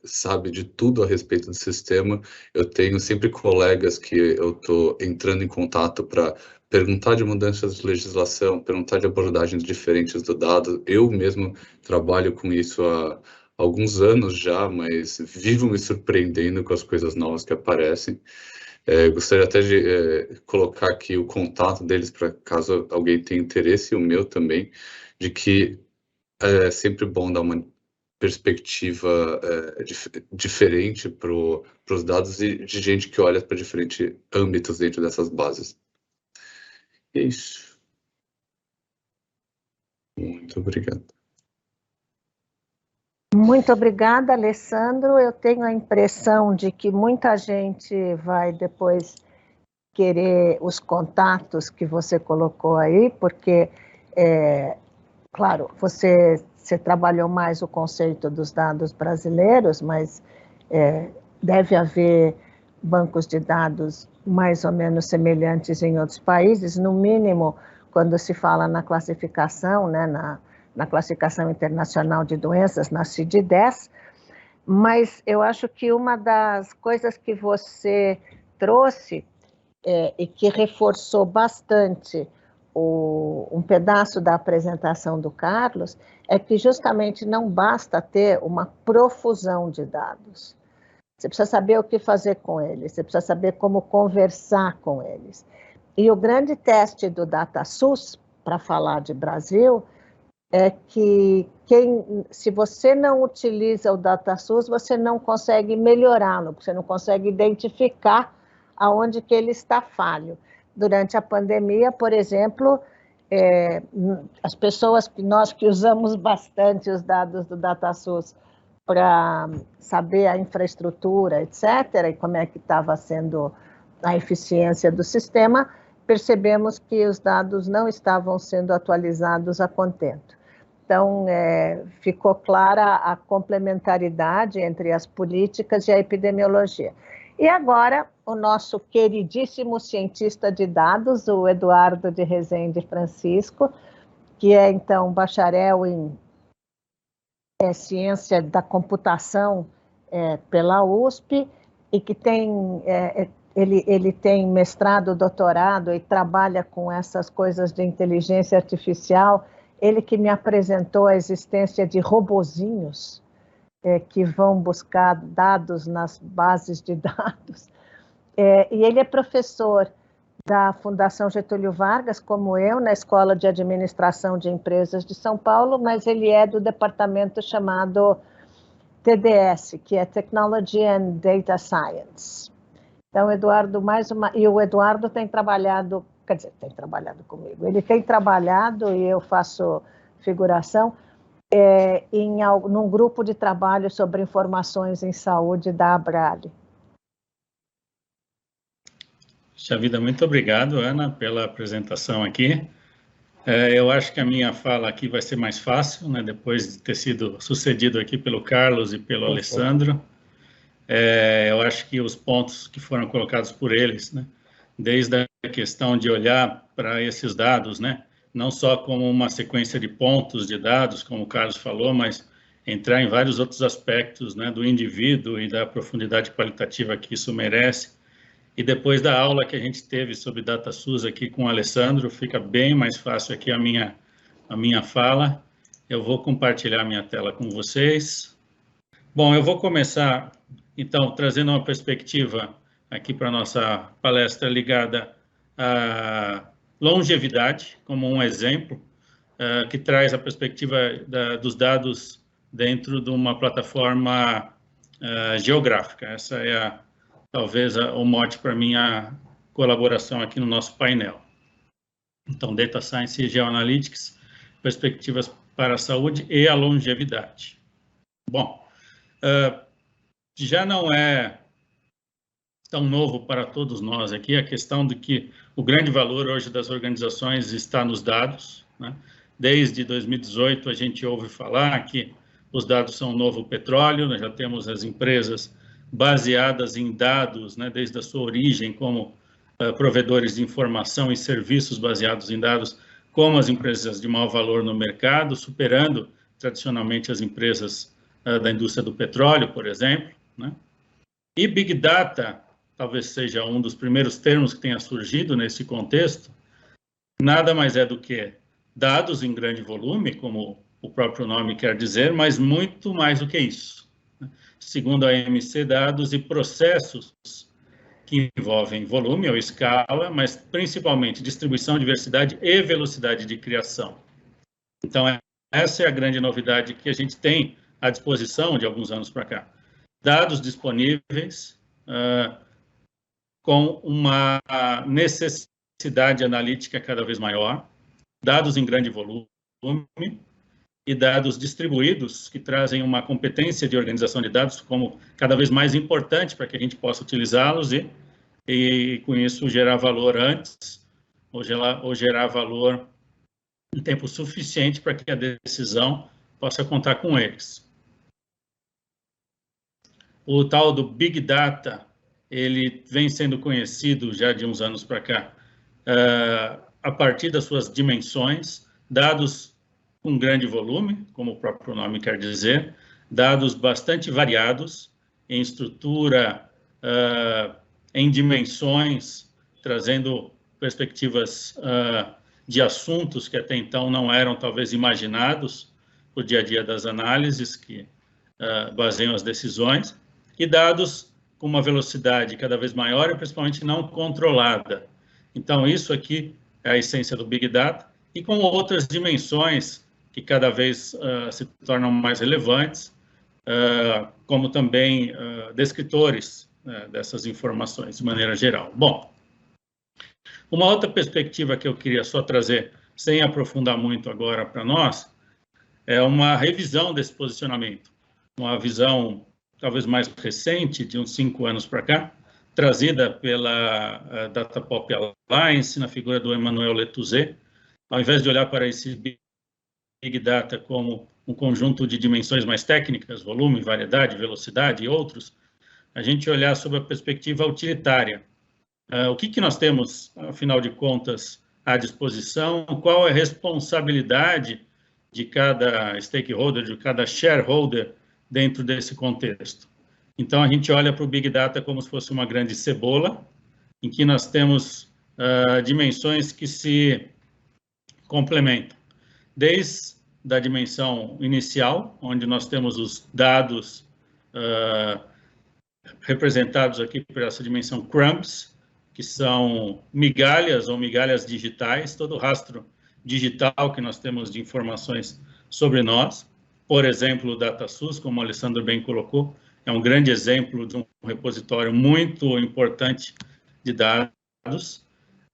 sabe de tudo a respeito do sistema. Eu tenho sempre colegas que eu estou entrando em contato para perguntar de mudanças de legislação, perguntar de abordagens diferentes do dado. Eu mesmo trabalho com isso há alguns anos já, mas vivo me surpreendendo com as coisas novas que aparecem. Gostaria até de colocar aqui o contato deles para caso alguém tenha interesse, e o meu também, de que é sempre bom dar uma perspectiva diferente para os dados e de gente que olha para diferentes âmbitos dentro dessas bases. É isso. Muito obrigado. Muito obrigada, Alessandro. Eu tenho a impressão de que muita gente vai depois querer os contatos que você colocou aí, porque, claro, você trabalhou mais o conceito dos dados brasileiros, mas deve haver bancos de dados mais ou menos semelhantes em outros países, no mínimo quando se fala na classificação, né, na classificação internacional de doenças, na CID-10, mas eu acho que uma das coisas que você trouxe e que reforçou bastante um pedaço da apresentação do Carlos, é que justamente não basta ter uma profusão de dados. Você precisa saber o que fazer com eles, você precisa saber como conversar com eles. E o grande teste do DataSUS, para falar de Brasil, é que se você não utiliza o DataSUS, você não consegue melhorá-lo, você não consegue identificar aonde que ele está falho. Durante a pandemia, por exemplo, as pessoas, nós que usamos bastante os dados do DataSUS para saber a infraestrutura, etc., e como é que estava sendo a eficiência do sistema, percebemos que os dados não estavam sendo atualizados a contento. Então, ficou clara a complementaridade entre as políticas e a epidemiologia. E agora, o nosso queridíssimo cientista de dados, o Eduardo de Rezende Francisco, que é, então, bacharel em ciência da computação pela USP, e que ele tem mestrado, doutorado e trabalha com essas coisas de inteligência artificial. Ele que me apresentou a existência de robozinhos que vão buscar dados nas bases de dados. E ele é professor da Fundação Getúlio Vargas, como eu, na Escola de Administração de Empresas de São Paulo, mas ele é do departamento chamado TDS, que é Technology and Data Science. Então, Eduardo, e o Eduardo tem trabalhado, quer dizer, tem trabalhado comigo, ele tem trabalhado, e eu faço figuração, num grupo de trabalho sobre informações em saúde da Abrale. Puxa vida, muito obrigado, Ana, pela apresentação aqui. Eu acho que a minha fala aqui vai ser mais fácil, né, depois de ter sido sucedido aqui pelo Carlos e pelo Alessandro. Eu acho que os pontos que foram colocados por eles, né, desde a questão de olhar para esses dados, né, não só como uma sequência de pontos de dados, como o Carlos falou, mas entrar em vários outros aspectos, né, do indivíduo e da profundidade qualitativa que isso merece. E depois da aula que a gente teve sobre DataSUS aqui com o Alessandro, fica bem mais fácil aqui a minha fala. Eu vou compartilhar minha tela com vocês. Bom, eu vou começar, então, trazendo uma perspectiva aqui para a nossa palestra ligada à longevidade, como um exemplo, que traz a perspectiva dos dentro de uma plataforma geográfica. Essa é talvez o mote para minha colaboração aqui no nosso painel. Então, Data Science e Geoanalytics, perspectivas para a saúde e a longevidade. Bom, já não é tão novo para todos nós aqui, a questão de que o grande valor hoje das organizações está nos dados, né? Desde 2018, a gente ouve falar que os dados são o novo petróleo, nós já temos as empresas baseadas em dados, né, desde a sua origem, como provedores de informação e serviços baseados em dados, como as empresas de maior valor no mercado, superando tradicionalmente as empresas da indústria do petróleo, por exemplo, né? E Big Data, talvez seja um dos primeiros termos que tenha surgido nesse contexto, nada mais é do que dados em grande volume, como o próprio nome quer dizer, mas muito mais do que isso. Segundo a AMC, dados e processos que envolvem volume ou escala, mas principalmente distribuição, diversidade e velocidade de criação. Então, essa é a grande novidade que a gente tem à disposição de alguns anos para cá. Dados disponíveis com uma necessidade analítica cada vez maior, dados em grande volume e dados distribuídos que trazem uma competência de organização de dados como cada vez mais importante para que a gente possa utilizá-los e com isso gerar valor antes ou gerar valor em tempo suficiente para que a decisão possa contar com eles. O tal do Big Data, ele vem sendo conhecido já de uns anos para cá, a partir das suas dimensões, dados com grande volume, como o próprio nome quer dizer, dados bastante variados, em estrutura, em dimensões, trazendo perspectivas de assuntos que até então não eram talvez imaginados no dia a dia das análises que baseiam as decisões, e dados com uma velocidade cada vez maior e principalmente não controlada. Então, isso aqui é a essência do Big Data, e com outras dimensões que cada vez se tornam mais relevantes, como também descritores dessas informações, de maneira geral. Bom, uma outra perspectiva que eu queria só trazer, sem aprofundar muito agora para nós, é uma revisão desse posicionamento, uma visão talvez mais recente, de uns 5 anos para cá, trazida pela Datapop Alliance, na figura do Emmanuel Letouze. Ao invés de olhar para esse Big Data como um conjunto de dimensões mais técnicas, volume, variedade, velocidade e outros, a gente olhar sob a perspectiva utilitária. O que nós temos, afinal de contas, à disposição? Qual é a responsabilidade de cada stakeholder, de cada shareholder dentro desse contexto? Então, a gente olha para o Big Data como se fosse uma grande cebola, em que nós temos dimensões que se complementam. Desde a dimensão inicial, onde nós temos os dados representados aqui por essa dimensão crumbs, que são migalhas ou migalhas digitais, todo o rastro digital que nós temos de informações sobre nós. Por exemplo, o DataSUS, como o Alessandro bem colocou, é um grande exemplo de um repositório muito importante de dados.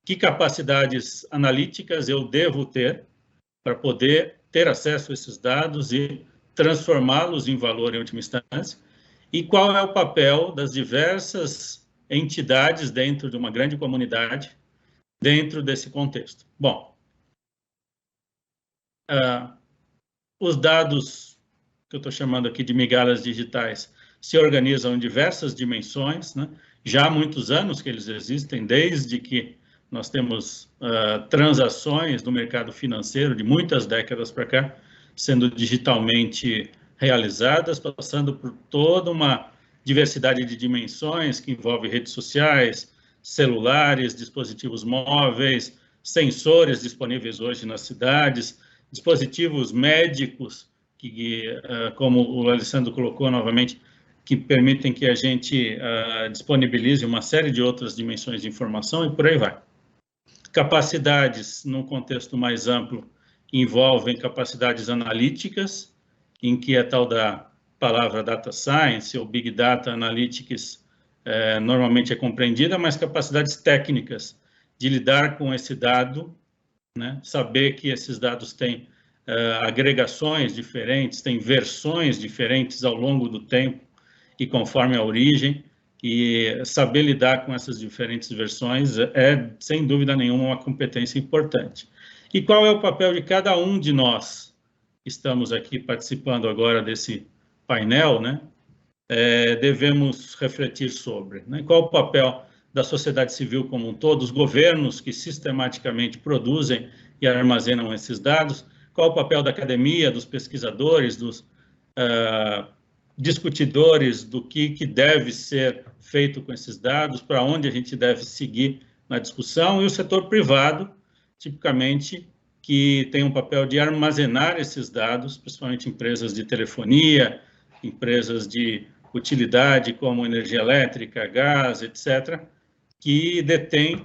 Que capacidades analíticas eu devo ter para poder ter acesso a esses dados e transformá-los em valor em última instância? E qual é o papel das diversas entidades dentro de uma grande comunidade, dentro desse contexto? Bom, os dados, que eu estou chamando aqui de migalhas digitais, se organizam em diversas dimensões, né? Já há muitos anos que eles existem, desde que nós temos transações no mercado financeiro, de muitas décadas para cá, sendo digitalmente realizadas, passando por toda uma diversidade de dimensões que envolve redes sociais, celulares, dispositivos móveis, sensores disponíveis hoje nas cidades, dispositivos médicos, que, como o Alessandro colocou novamente, que permitem que a gente disponibilize uma série de outras dimensões de informação e por aí vai. Capacidades, num contexto mais amplo, envolvem capacidades analíticas, em que a tal da palavra data science ou big data analytics normalmente é compreendida, mas capacidades técnicas de lidar com esse dado, né? Saber que esses dados têm agregações diferentes, têm versões diferentes ao longo do tempo e conforme a origem, e saber lidar com essas diferentes versões é, sem dúvida nenhuma, uma competência importante. E qual é o papel de cada um de nós que estamos aqui participando agora desse painel, né? Devemos refletir sobre, né? Qual o papel da sociedade civil como um todo, dos governos que sistematicamente produzem e armazenam esses dados, qual o papel da academia, dos pesquisadores, dos discutidores do que deve ser feito com esses dados, para onde a gente deve seguir na discussão, e o setor privado, tipicamente, que tem um papel de armazenar esses dados, principalmente empresas de telefonia, empresas de utilidade como energia elétrica, gás, etc., que detêm,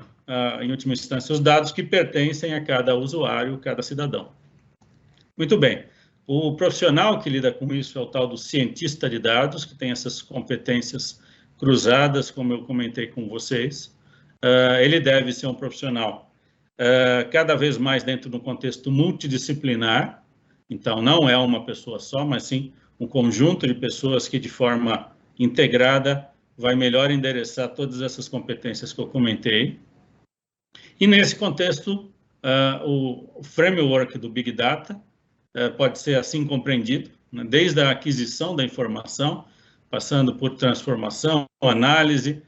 em última instância, os dados que pertencem a cada usuário, cada cidadão. Muito bem. O profissional que lida com isso é o tal do cientista de dados, que tem essas competências cruzadas, como eu comentei com vocês. Ele deve ser um profissional cada vez mais dentro de um contexto multidisciplinar. Então, não é uma pessoa só, mas sim um conjunto de pessoas que, de forma integrada, vai melhor endereçar todas essas competências que eu comentei. E, nesse contexto, o framework do Big Data pode ser assim compreendido, né? Desde a aquisição da informação, passando por transformação, análise,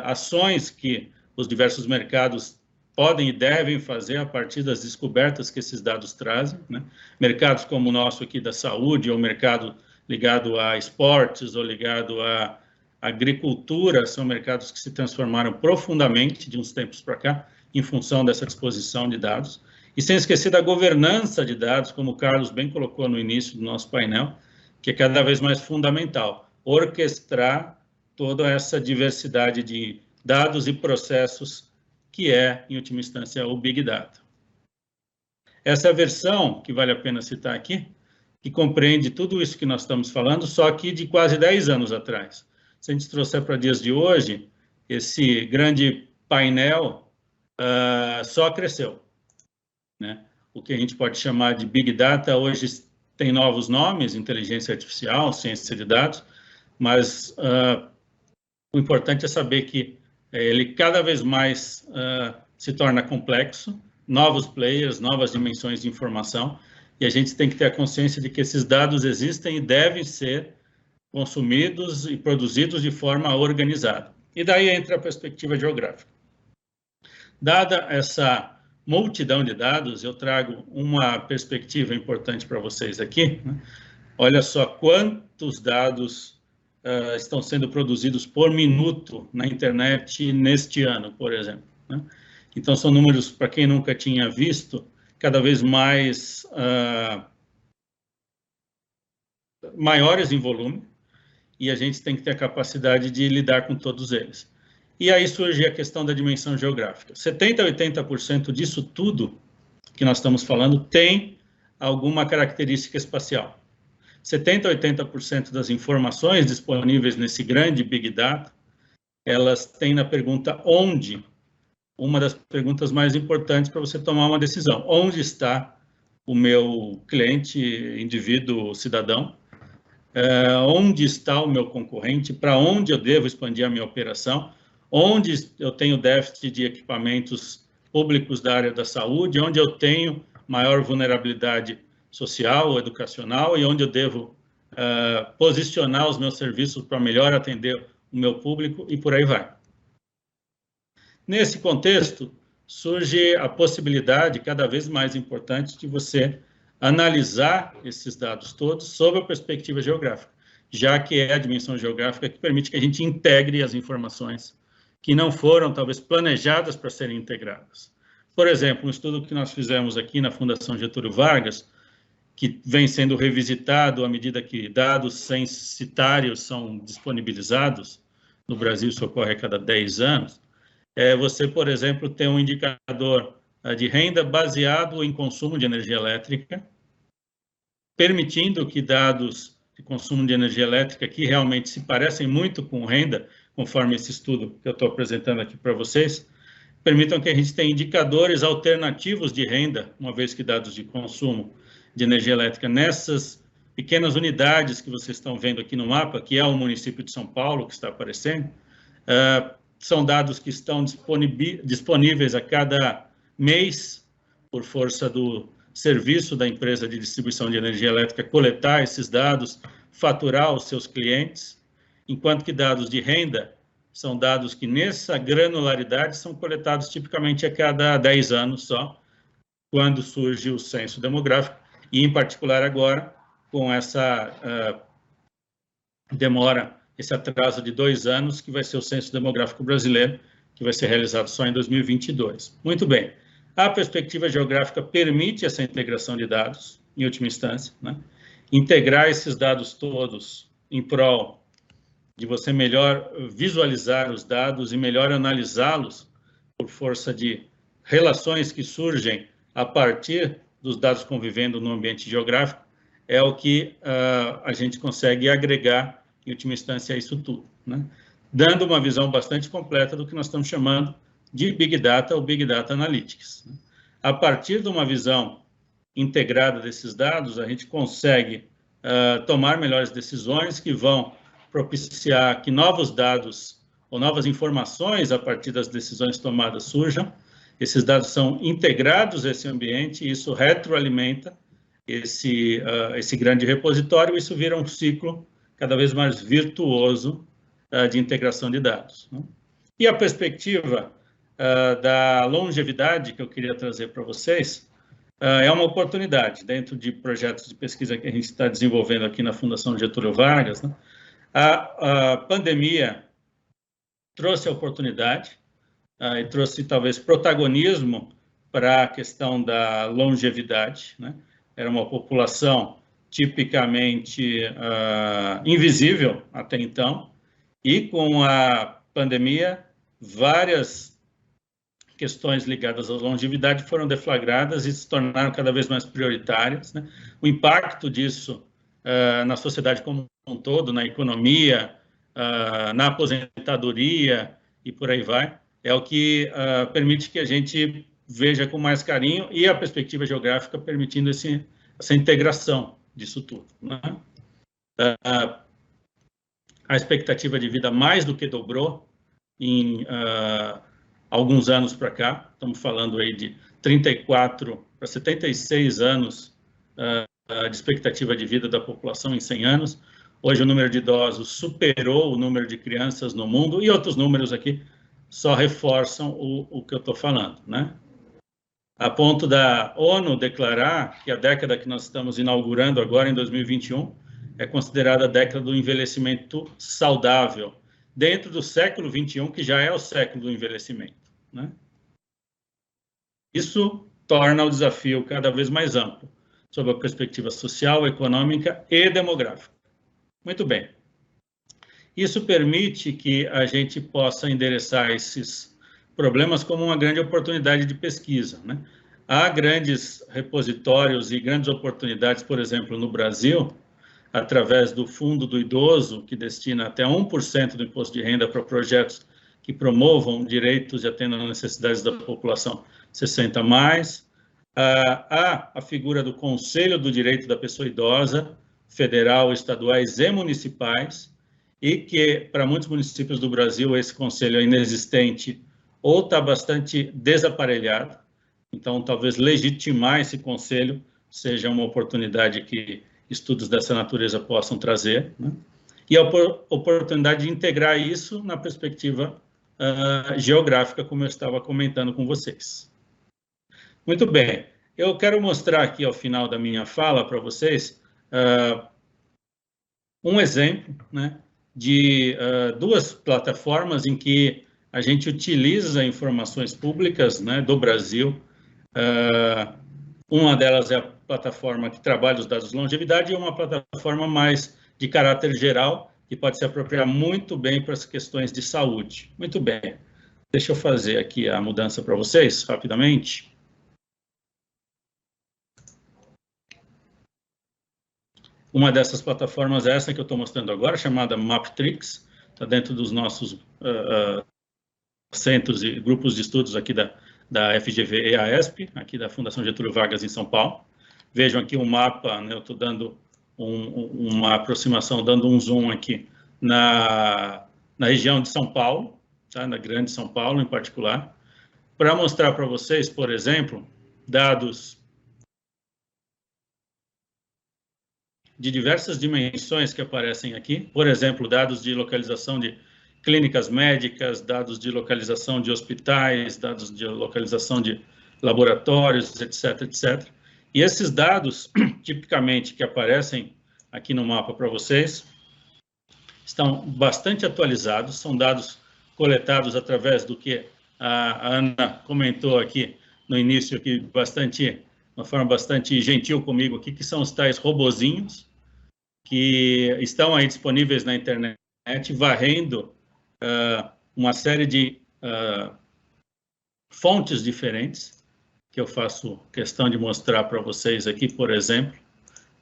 ações que os diversos mercados podem e devem fazer a partir das descobertas que esses dados trazem, né? Mercados como o nosso aqui da saúde, ou mercado ligado a esportes, ou ligado à agricultura, são mercados que se transformaram profundamente de uns tempos para cá, em função dessa disposição de dados. E sem esquecer da governança de dados, como o Carlos bem colocou no início do nosso painel, que é cada vez mais fundamental, orquestrar toda essa diversidade de dados e processos que é, em última instância, o Big Data. Essa versão, que vale a pena citar aqui, que compreende tudo isso que nós estamos falando, só que de quase 10 anos atrás. Se a gente trouxer para dias de hoje, esse grande painel só cresceu, né? O que a gente pode chamar de Big Data hoje tem novos nomes, inteligência artificial, ciência de dados, mas o importante é saber que ele cada vez mais se torna complexo, novos players, novas dimensões de informação, e a gente tem que ter a consciência de que esses dados existem e devem ser consumidos e produzidos de forma organizada. E daí entra a perspectiva geográfica. Dada essa multidão de dados, eu trago uma perspectiva importante para vocês aqui, né? Olha só quantos dados estão sendo produzidos por minuto na internet neste ano, por exemplo, né? Então, são números, para quem nunca tinha visto, cada vez mais maiores em volume, e a gente tem que ter a capacidade de lidar com todos eles. E aí surge a questão da dimensão geográfica. 70% a 80% disso tudo que nós estamos falando tem alguma característica espacial. 70% a 80% das informações disponíveis nesse grande Big Data, elas têm na pergunta onde, uma das perguntas mais importantes para você tomar uma decisão. Onde está o meu cliente, indivíduo, cidadão? Onde está o meu concorrente? Para onde eu devo expandir a minha operação? Onde eu tenho déficit de equipamentos públicos da área da saúde? Onde eu tenho maior vulnerabilidade social ou educacional? E onde eu devo posicionar os meus serviços para melhor atender o meu público? E por aí vai. Nesse contexto, surge a possibilidade cada vez mais importante de você analisar esses dados todos sob a perspectiva geográfica, já que é a dimensão geográfica que permite que a gente integre as informações que não foram, talvez, planejadas para serem integradas. Por exemplo, um estudo que nós fizemos aqui na Fundação Getúlio Vargas, que vem sendo revisitado à medida que dados censitários são disponibilizados, no Brasil isso ocorre a cada 10 anos, você, por exemplo, tem um indicador de renda baseado em consumo de energia elétrica, permitindo que dados de consumo de energia elétrica que realmente se parecem muito com renda, conforme esse estudo que eu estou apresentando aqui para vocês, permitam que a gente tenha indicadores alternativos de renda, uma vez que dados de consumo de energia elétrica nessas pequenas unidades que vocês estão vendo aqui no mapa, que é o município de São Paulo, que está aparecendo, São dados que estão disponíveis a cada mês, por força do serviço da empresa de distribuição de energia elétrica, coletar esses dados, faturar os seus clientes, enquanto que dados de renda são dados que, nessa granularidade, são coletados tipicamente a cada 10 anos só, quando surge o censo demográfico, e, em particular, agora, com essa demora, esse atraso de 2 anos, que vai ser o censo demográfico brasileiro, que vai ser realizado só em 2022. Muito bem. A perspectiva geográfica permite essa integração de dados, em última instância, né? Integrar esses dados todos em prol de você melhor visualizar os dados e melhor analisá-los por força de relações que surgem a partir dos dados convivendo no ambiente geográfico, é o que a gente consegue agregar, em última instância, a isso tudo, né? Dando uma visão bastante completa do que nós estamos chamando de Big Data ou Big Data Analytics. A partir de uma visão integrada desses dados, a gente consegue tomar melhores decisões que vão propiciar que novos dados ou novas informações a partir das decisões tomadas surjam. Esses dados são integrados a esse ambiente e isso retroalimenta esse grande repositório e isso vira um ciclo cada vez mais virtuoso de integração de dados, né? E a perspectiva da longevidade que eu queria trazer para vocês é uma oportunidade dentro de projetos de pesquisa que a gente está desenvolvendo aqui na Fundação Getúlio Vargas, né? A pandemia trouxe a oportunidade e trouxe talvez protagonismo para a questão da longevidade, né? Era uma população tipicamente invisível até então, e com a pandemia, várias questões ligadas à longevidade foram deflagradas e se tornaram cada vez mais prioritárias, né? O impacto disso na sociedade como um todo, na economia, na aposentadoria e por aí vai, é o que permite que a gente veja com mais carinho e a perspectiva geográfica permitindo essa integração disso tudo, né? A expectativa de vida mais do que dobrou em alguns anos para cá, estamos falando aí de 34 para 76 anos de expectativa de vida da população em 100 anos. Hoje o número de idosos superou o número de crianças no mundo e outros números aqui só reforçam o que eu estou falando, né? A ponto da ONU declarar que a década que nós estamos inaugurando agora, em 2021, é considerada a década do envelhecimento saudável, dentro do século XXI, que já é o século do envelhecimento, né? Isso torna o desafio cada vez mais amplo, sob a perspectiva social, econômica e demográfica. Muito bem. Isso permite que a gente possa endereçar esses problemas como uma grande oportunidade de pesquisa, né? Há grandes repositórios e grandes oportunidades, por exemplo, no Brasil, através do Fundo do Idoso, que destina até 1% do imposto de renda para projetos que promovam direitos e atendam às necessidades da população 60 a mais. Há a figura do Conselho do Direito da Pessoa Idosa, federal, estaduais e municipais, e que, para muitos municípios do Brasil, esse conselho é inexistente ou está bastante desaparelhado. Então, talvez legitimar esse conselho seja uma oportunidade que estudos dessa natureza possam trazer, né? E a oportunidade de integrar isso na perspectiva geográfica, como eu estava comentando com vocês. Muito bem, eu quero mostrar aqui ao final da minha fala para vocês um exemplo, né, de duas plataformas em que a gente utiliza informações públicas, né, do Brasil. Uma delas é a plataforma que trabalha os dados de longevidade e uma plataforma mais de caráter geral, que pode se apropriar muito bem para as questões de saúde. Muito bem, deixa eu fazer aqui a mudança para vocês, rapidamente. Uma dessas plataformas é essa que eu estou mostrando agora, chamada Maptrix, está dentro dos nossos centros e grupos de estudos aqui da FGV e AESP, aqui da Fundação Getúlio Vargas, em São Paulo. Vejam aqui um mapa, né, eu estou dando uma aproximação, dando um zoom aqui na região de São Paulo, tá? Na Grande São Paulo, em particular, para mostrar para vocês, por exemplo, dados de diversas dimensões que aparecem aqui, por exemplo, dados de localização de clínicas médicas, dados de localização de hospitais, dados de localização de laboratórios, etc, etc. E esses dados, tipicamente, que aparecem aqui no mapa para vocês, estão bastante atualizados, são dados coletados através do que a Ana comentou aqui no início, aqui uma forma bastante gentil comigo aqui, que são os tais robozinhos, que estão aí disponíveis na internet, varrendo uma série de fontes diferentes, que eu faço questão de mostrar para vocês aqui, por exemplo,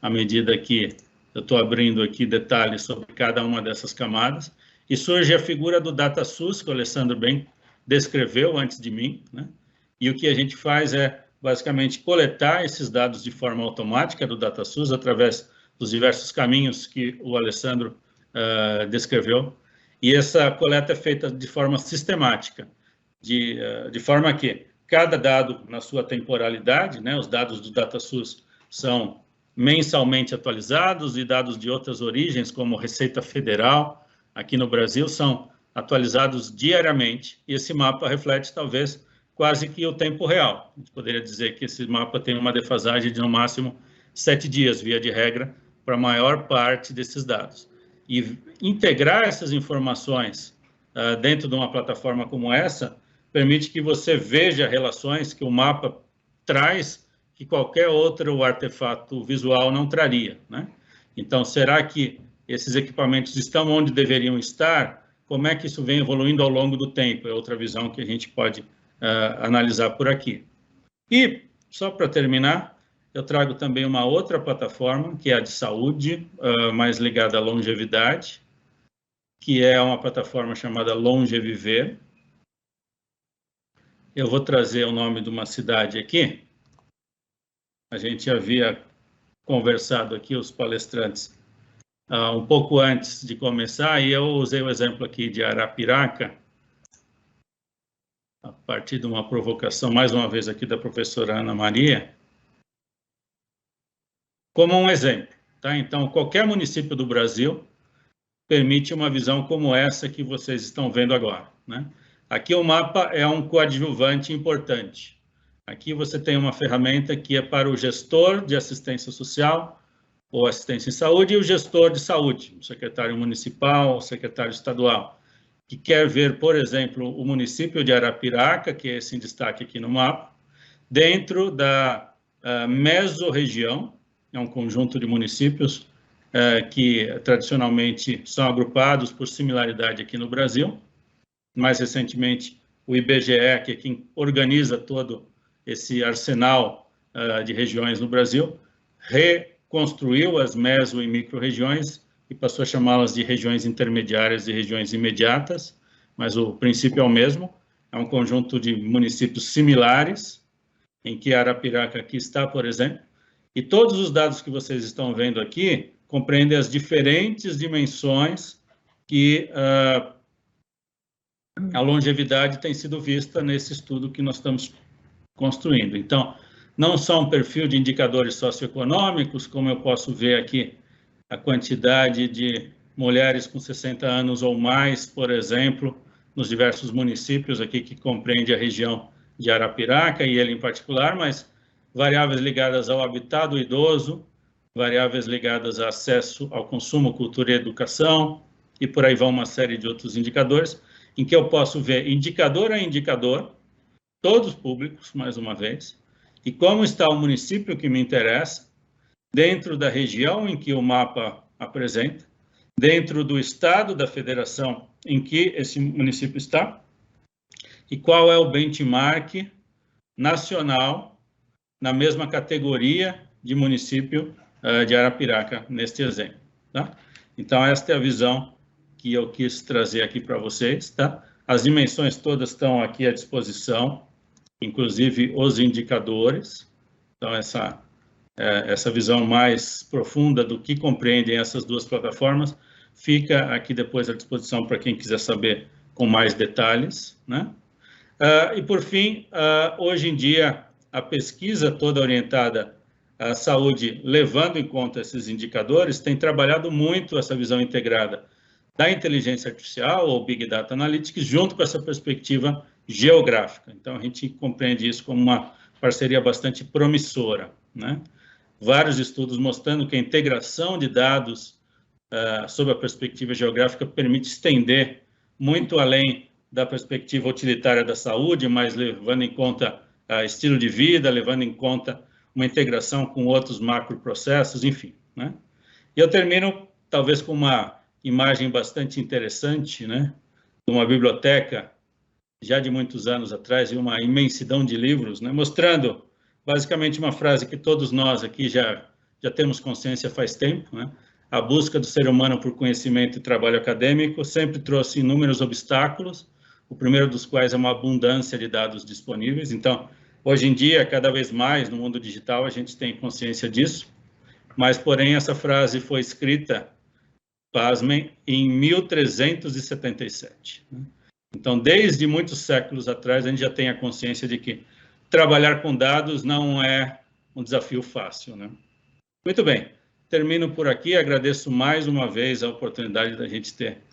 à medida que eu estou abrindo aqui detalhes sobre cada uma dessas camadas, e surge a figura do DataSUS, que o Alessandro bem descreveu antes de mim, né? E o que a gente faz é, basicamente, coletar esses dados de forma automática do DataSUS, através dos diversos caminhos que o Alessandro descreveu, e essa coleta é feita de forma sistemática, de forma que cada dado na sua temporalidade, né, os dados do DataSUS são mensalmente atualizados, e dados de outras origens, como Receita Federal, aqui no Brasil, são atualizados diariamente, e esse mapa reflete, talvez, quase que o tempo real. A gente poderia dizer que esse mapa tem uma defasagem de, no máximo, 7 dias, via de regra, para a maior parte desses dados. E integrar essas informações dentro de uma plataforma como essa, permite que você veja relações que o mapa traz, que qualquer outro artefato visual não traria, né? Então, será que esses equipamentos estão onde deveriam estar? Como é que isso vem evoluindo ao longo do tempo? É outra visão que a gente pode analisar por aqui. E, só para terminar, eu trago também uma outra plataforma, que é a de saúde, mais ligada à longevidade, que é uma plataforma chamada Longeviver. Eu vou trazer o nome de uma cidade aqui. A gente havia conversado aqui, os palestrantes, um pouco antes de começar, e eu usei o exemplo aqui de Arapiraca, a partir de uma provocação, mais uma vez aqui, da professora Ana Maria, como um exemplo, tá? Então, qualquer município do Brasil permite uma visão como essa que vocês estão vendo agora, né? Aqui o mapa é um coadjuvante importante. Aqui você tem uma ferramenta que é para o gestor de assistência social ou assistência em saúde e o gestor de saúde, o secretário municipal, o secretário estadual, que quer ver, por exemplo, o município de Arapiraca, que é esse em destaque aqui no mapa, dentro da mesorregião, é um conjunto de municípios que tradicionalmente são agrupados por similaridade aqui no Brasil. Mais recentemente, o IBGE, que é quem organiza todo esse arsenal de regiões no Brasil, reconstruiu as meso- e micro-regiões e passou a chamá-las de regiões intermediárias e regiões imediatas, mas o princípio é o mesmo, é um conjunto de municípios similares, em que Arapiraca aqui está, por exemplo, e todos os dados que vocês estão vendo aqui compreendem as diferentes dimensões que a longevidade tem sido vista nesse estudo que nós estamos construindo. Então, não só um perfil de indicadores socioeconômicos, como eu posso ver aqui a quantidade de mulheres com 60 anos ou mais, por exemplo, nos diversos municípios aqui que compreende a região de Arapiraca, e ele em particular, mas variáveis ligadas ao habitat do idoso, variáveis ligadas a acesso ao consumo, cultura e educação, e por aí vão uma série de outros indicadores, em que eu posso ver indicador a indicador, todos públicos, mais uma vez, e como está o município que me interessa, dentro da região em que o mapa apresenta, dentro do estado da federação em que esse município está, e qual é o benchmark nacional na mesma categoria de município de Arapiraca, neste exemplo, tá? Então, esta é a visão que eu quis trazer aqui para vocês, tá? As dimensões todas estão aqui à disposição, inclusive os indicadores. Então, essa visão mais profunda do que compreendem essas duas plataformas fica aqui depois à disposição para quem quiser saber com mais detalhes, né? E, por fim, hoje em dia, a pesquisa toda orientada à saúde, levando em conta esses indicadores, tem trabalhado muito essa visão integrada da inteligência artificial, ou Big Data Analytics, junto com essa perspectiva geográfica. Então, a gente compreende isso como uma parceria bastante promissora, né? Vários estudos mostrando que a integração de dados sob a perspectiva geográfica permite estender muito além da perspectiva utilitária da saúde, mas levando em conta estilo de vida, levando em conta uma integração com outros macroprocessos, enfim, né? E eu termino, talvez, com uma imagem bastante interessante, né? De uma biblioteca, já de muitos anos atrás, e uma imensidão de livros, né? Mostrando, basicamente, uma frase que todos nós aqui já temos consciência faz tempo, né? A busca do ser humano por conhecimento e trabalho acadêmico sempre trouxe inúmeros obstáculos, o primeiro dos quais é uma abundância de dados disponíveis. Então, hoje em dia, cada vez mais, no mundo digital, a gente tem consciência disso, mas, porém, essa frase foi escrita, pasmem, em 1377. Então, desde muitos séculos atrás, a gente já tem a consciência de que trabalhar com dados não é um desafio fácil, né? Muito bem, termino por aqui, agradeço mais uma vez a oportunidade da gente ter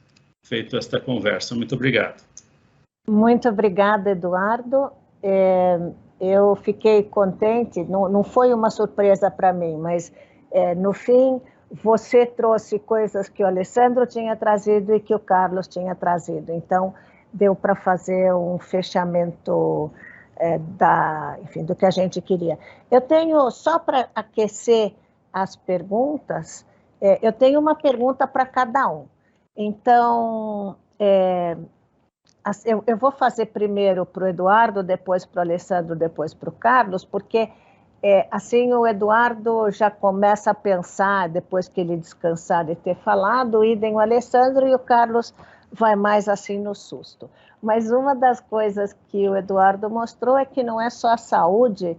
feito esta conversa. Muito obrigado. Muito obrigada, Eduardo. Eu fiquei contente, não foi uma surpresa para mim, mas no fim você trouxe coisas que o Alessandro tinha trazido e que o Carlos tinha trazido. Então, deu para fazer um fechamento enfim, do que a gente queria. Eu tenho, só para aquecer as perguntas, eu tenho uma pergunta para cada um. Então, eu vou fazer primeiro para o Eduardo, depois para o Alessandro, depois para o Carlos, porque assim o Eduardo já começa a pensar, depois que ele descansar de ter falado, idem o Alessandro, e o Carlos vai mais assim no susto. Mas uma das coisas que o Eduardo mostrou é que não é só a saúde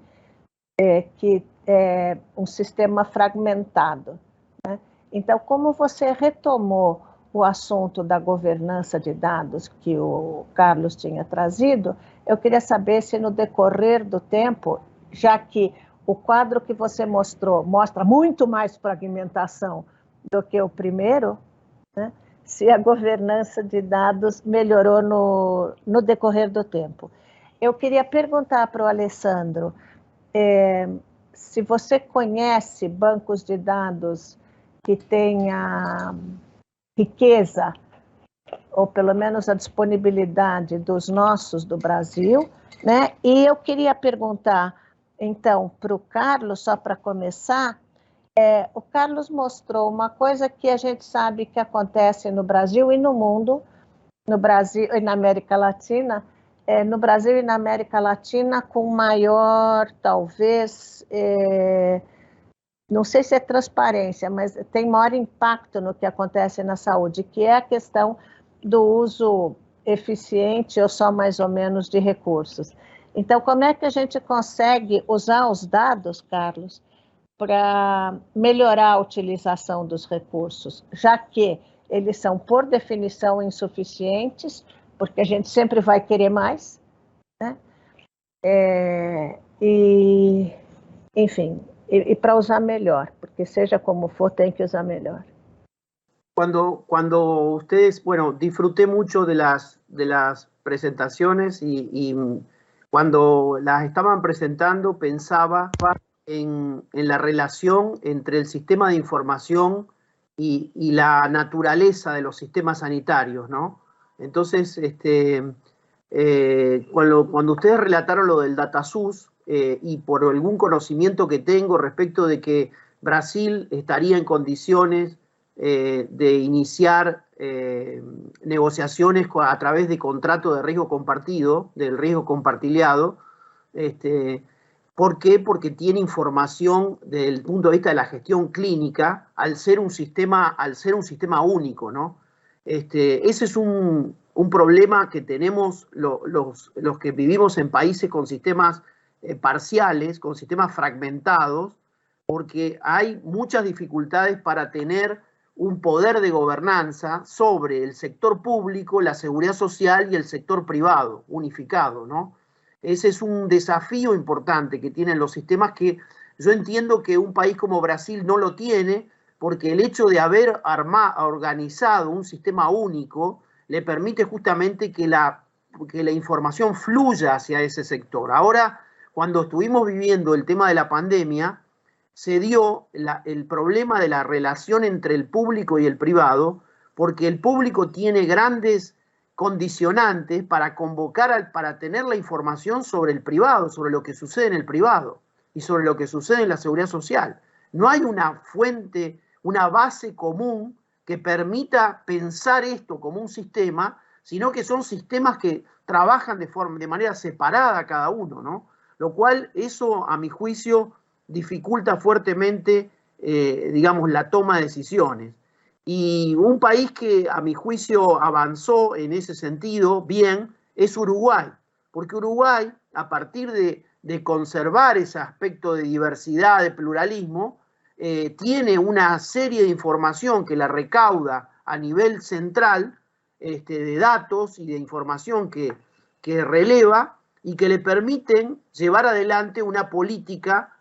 que é um sistema fragmentado, né? Então, como você retomou o assunto da governança de dados que o Carlos tinha trazido, eu queria saber se no decorrer do tempo, já que o quadro que você mostrou mostra muito mais fragmentação do que o primeiro, né? Se a governança de dados melhorou no decorrer do tempo. Eu queria perguntar para o Alessandro, se você conhece bancos de dados que tenha riqueza, ou pelo menos a disponibilidade dos nossos do Brasil, né? E eu queria perguntar, então, para o Carlos, só para começar, o Carlos mostrou uma coisa que a gente sabe que acontece no Brasil e no mundo, no Brasil e na América Latina, no Brasil e na América Latina com maior, talvez, não sei se é transparência, mas tem maior impacto no que acontece na saúde, que é a questão do uso eficiente ou só mais ou menos de recursos. Então, como é que a gente consegue usar os dados, Carlos, para melhorar a utilização dos recursos, já que eles são, por definição, insuficientes, porque a gente sempre vai querer mais, né? Enfim, e para usar melhor, porque seja como for, tem que usar melhor. Cuando ustedes, bueno, disfruté mucho de las presentaciones y cuando las estaban presentando pensaba en la relación entre el sistema de información y la naturaleza de los sistemas sanitarios, ¿no? Entonces, cuando ustedes relataron lo del DataSUS, y por algún conocimiento que tengo respecto de que Brasil estaría en condiciones de iniciar negociaciones a través de contrato de riesgo compartido, del riesgo compartiliado, ¿por qué? Porque tiene información desde el punto de vista de la gestión clínica al ser un sistema único, ¿no? Ese es un problema que tenemos los que vivimos en países con sistemas parciales, con sistemas fragmentados, porque hay muchas dificultades para tener un poder de gobernanza sobre el sector público, la seguridad social y el sector privado, unificado, ¿no? Ese es un desafío importante que tienen los sistemas que yo entiendo que un país como Brasil no lo tiene, porque el hecho de haber organizado un sistema único le permite justamente que la información fluya hacia ese sector. Ahora, cuando estuvimos viviendo el tema de la pandemia, se dio el problema de la relación entre el público y el privado, porque el público tiene grandes condicionantes para para tener la información sobre el privado, sobre lo que sucede en el privado y sobre lo que sucede en la seguridad social. No hay una fuente, una base común que permita pensar esto como un sistema, sino que son sistemas que trabajan de manera separada cada uno, ¿no? Lo cual eso, a mi juicio, dificulta fuertemente, digamos, la toma de decisiones. Y un país que, a mi juicio, avanzó en ese sentido bien, es Uruguay. Porque Uruguay, a partir de conservar ese aspecto de diversidad, de pluralismo, tiene una serie de información que la recauda a nivel central, de datos y de información que releva y que le permiten llevar adelante una política,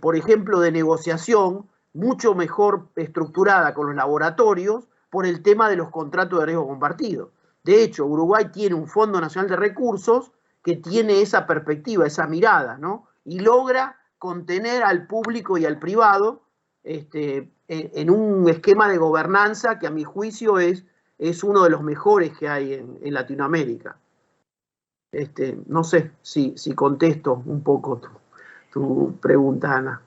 por ejemplo, de negociación mucho mejor estructurada con los laboratorios por el tema de los contratos de riesgo compartido. De hecho, Uruguay tiene un Fondo Nacional de Recursos que tiene esa perspectiva, esa mirada, ¿no? Y logra contener al público y al privado en un esquema de gobernanza que a mi juicio es uno de los mejores que hay en Latinoamérica. No sé si contesto um pouco tu pergunta, Ana.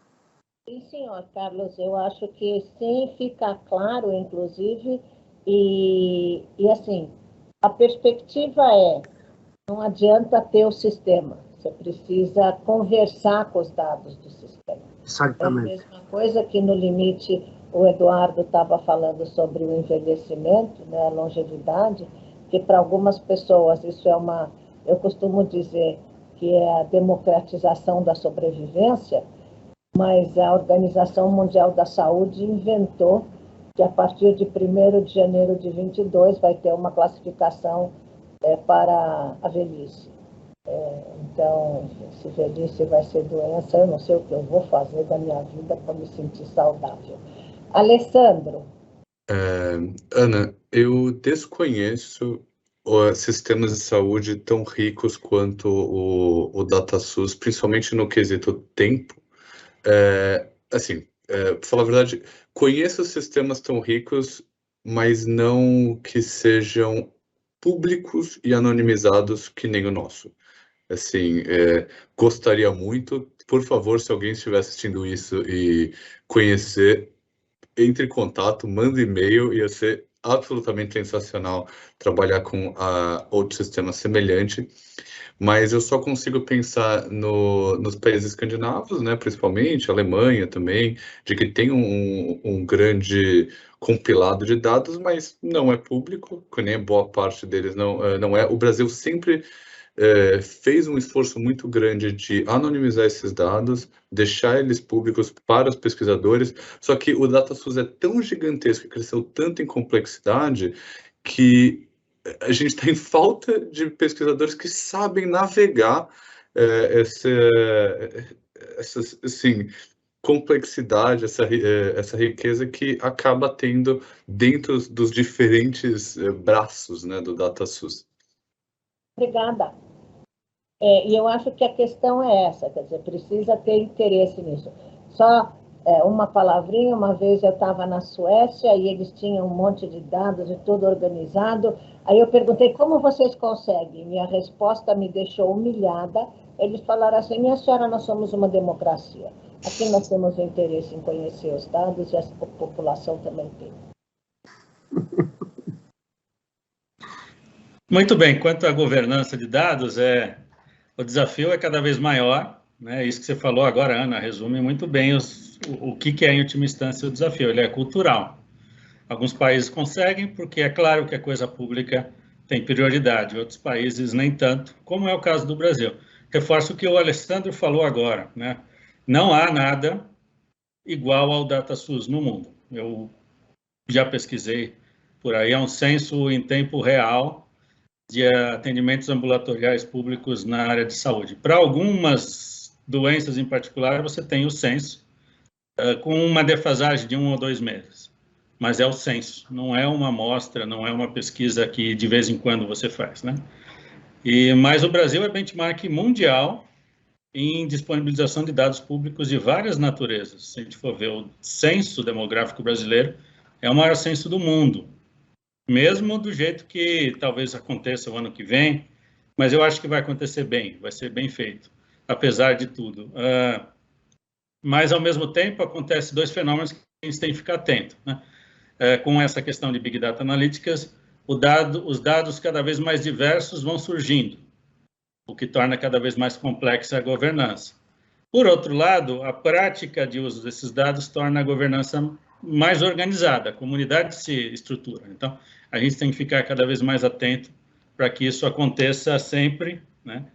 Sim, senhor Carlos, eu acho que sim, fica claro, inclusive, e assim, a perspectiva não adianta ter o sistema, você precisa conversar com os dados do sistema. Exatamente. É a mesma coisa que, no limite, o Eduardo estava falando sobre o envelhecimento, né, a longevidade, que para algumas pessoas isso é eu costumo dizer que é a democratização da sobrevivência, mas a Organização Mundial da Saúde inventou que a partir de 1º de janeiro de 22 vai ter uma classificação para a velhice. Então, se velhice vai ser doença, eu não sei o que eu vou fazer da minha vida para me sentir saudável. Alessandro. Ana, eu desconheço sistemas de saúde tão ricos quanto o DataSUS, principalmente no quesito tempo. Assim, para falar a verdade, conheço sistemas tão ricos, mas não que sejam públicos e anonimizados que nem o nosso. Assim, gostaria muito, por favor, se alguém estiver assistindo isso e conhecer, entre em contato, manda e-mail, ia ser absolutamente sensacional trabalhar com outro sistema semelhante, mas eu só consigo pensar nos países escandinavos, né, principalmente, Alemanha também, de que tem um grande compilado de dados, mas não é público, que nem boa parte deles não é. O Brasil sempre fez um esforço muito grande de anonimizar esses dados, deixar eles públicos para os pesquisadores, só que o DataSUS é tão gigantesco e cresceu tanto em complexidade que a gente está em falta de pesquisadores que sabem navegar essa assim, complexidade, essa riqueza que acaba tendo dentro dos diferentes braços, né, do DataSUS. Obrigada. E eu acho que a questão é essa, quer dizer, precisa ter interesse nisso. Só uma palavrinha, uma vez eu estava na Suécia e eles tinham um monte de dados e tudo organizado. Aí eu perguntei, como vocês conseguem? Minha resposta me deixou humilhada. Eles falaram assim, minha senhora, nós somos uma democracia. Aqui nós temos interesse em conhecer os dados e a população também tem. Muito bem, quanto à governança de dados, o desafio é cada vez maior, né? Isso que você falou agora, Ana, resume muito bem o que é, em última instância, o desafio. Ele é cultural. Alguns países conseguem, porque é claro que a coisa pública tem prioridade, outros países nem tanto, como é o caso do Brasil. Reforço o que o Alessandro falou agora, né? Não há nada igual ao DataSUS no mundo. Eu já pesquisei por aí, é um censo em tempo real de atendimentos ambulatoriais públicos na área de saúde. Para algumas doenças em particular, você tem o censo, com uma defasagem de 1 ou 2 meses. Mas é o censo, não é uma amostra, não é uma pesquisa que de vez em quando você faz, né? Mas o Brasil é benchmark mundial em disponibilização de dados públicos de várias naturezas. Se a gente for ver o censo demográfico brasileiro, é o maior censo do mundo, mesmo do jeito que talvez aconteça o ano que vem, mas eu acho que vai acontecer bem, vai ser bem feito, apesar de tudo. Mas, ao mesmo tempo, acontecem 2 fenômenos que a gente tem que ficar atento, né? Com essa questão de Big Data Analytics, os dados cada vez mais diversos vão surgindo, o que torna cada vez mais complexa a governança. Por outro lado, a prática de uso desses dados torna a governança mais organizada, a comunidade se estrutura. Então, a gente tem que ficar cada vez mais atento para que isso aconteça sempre, né?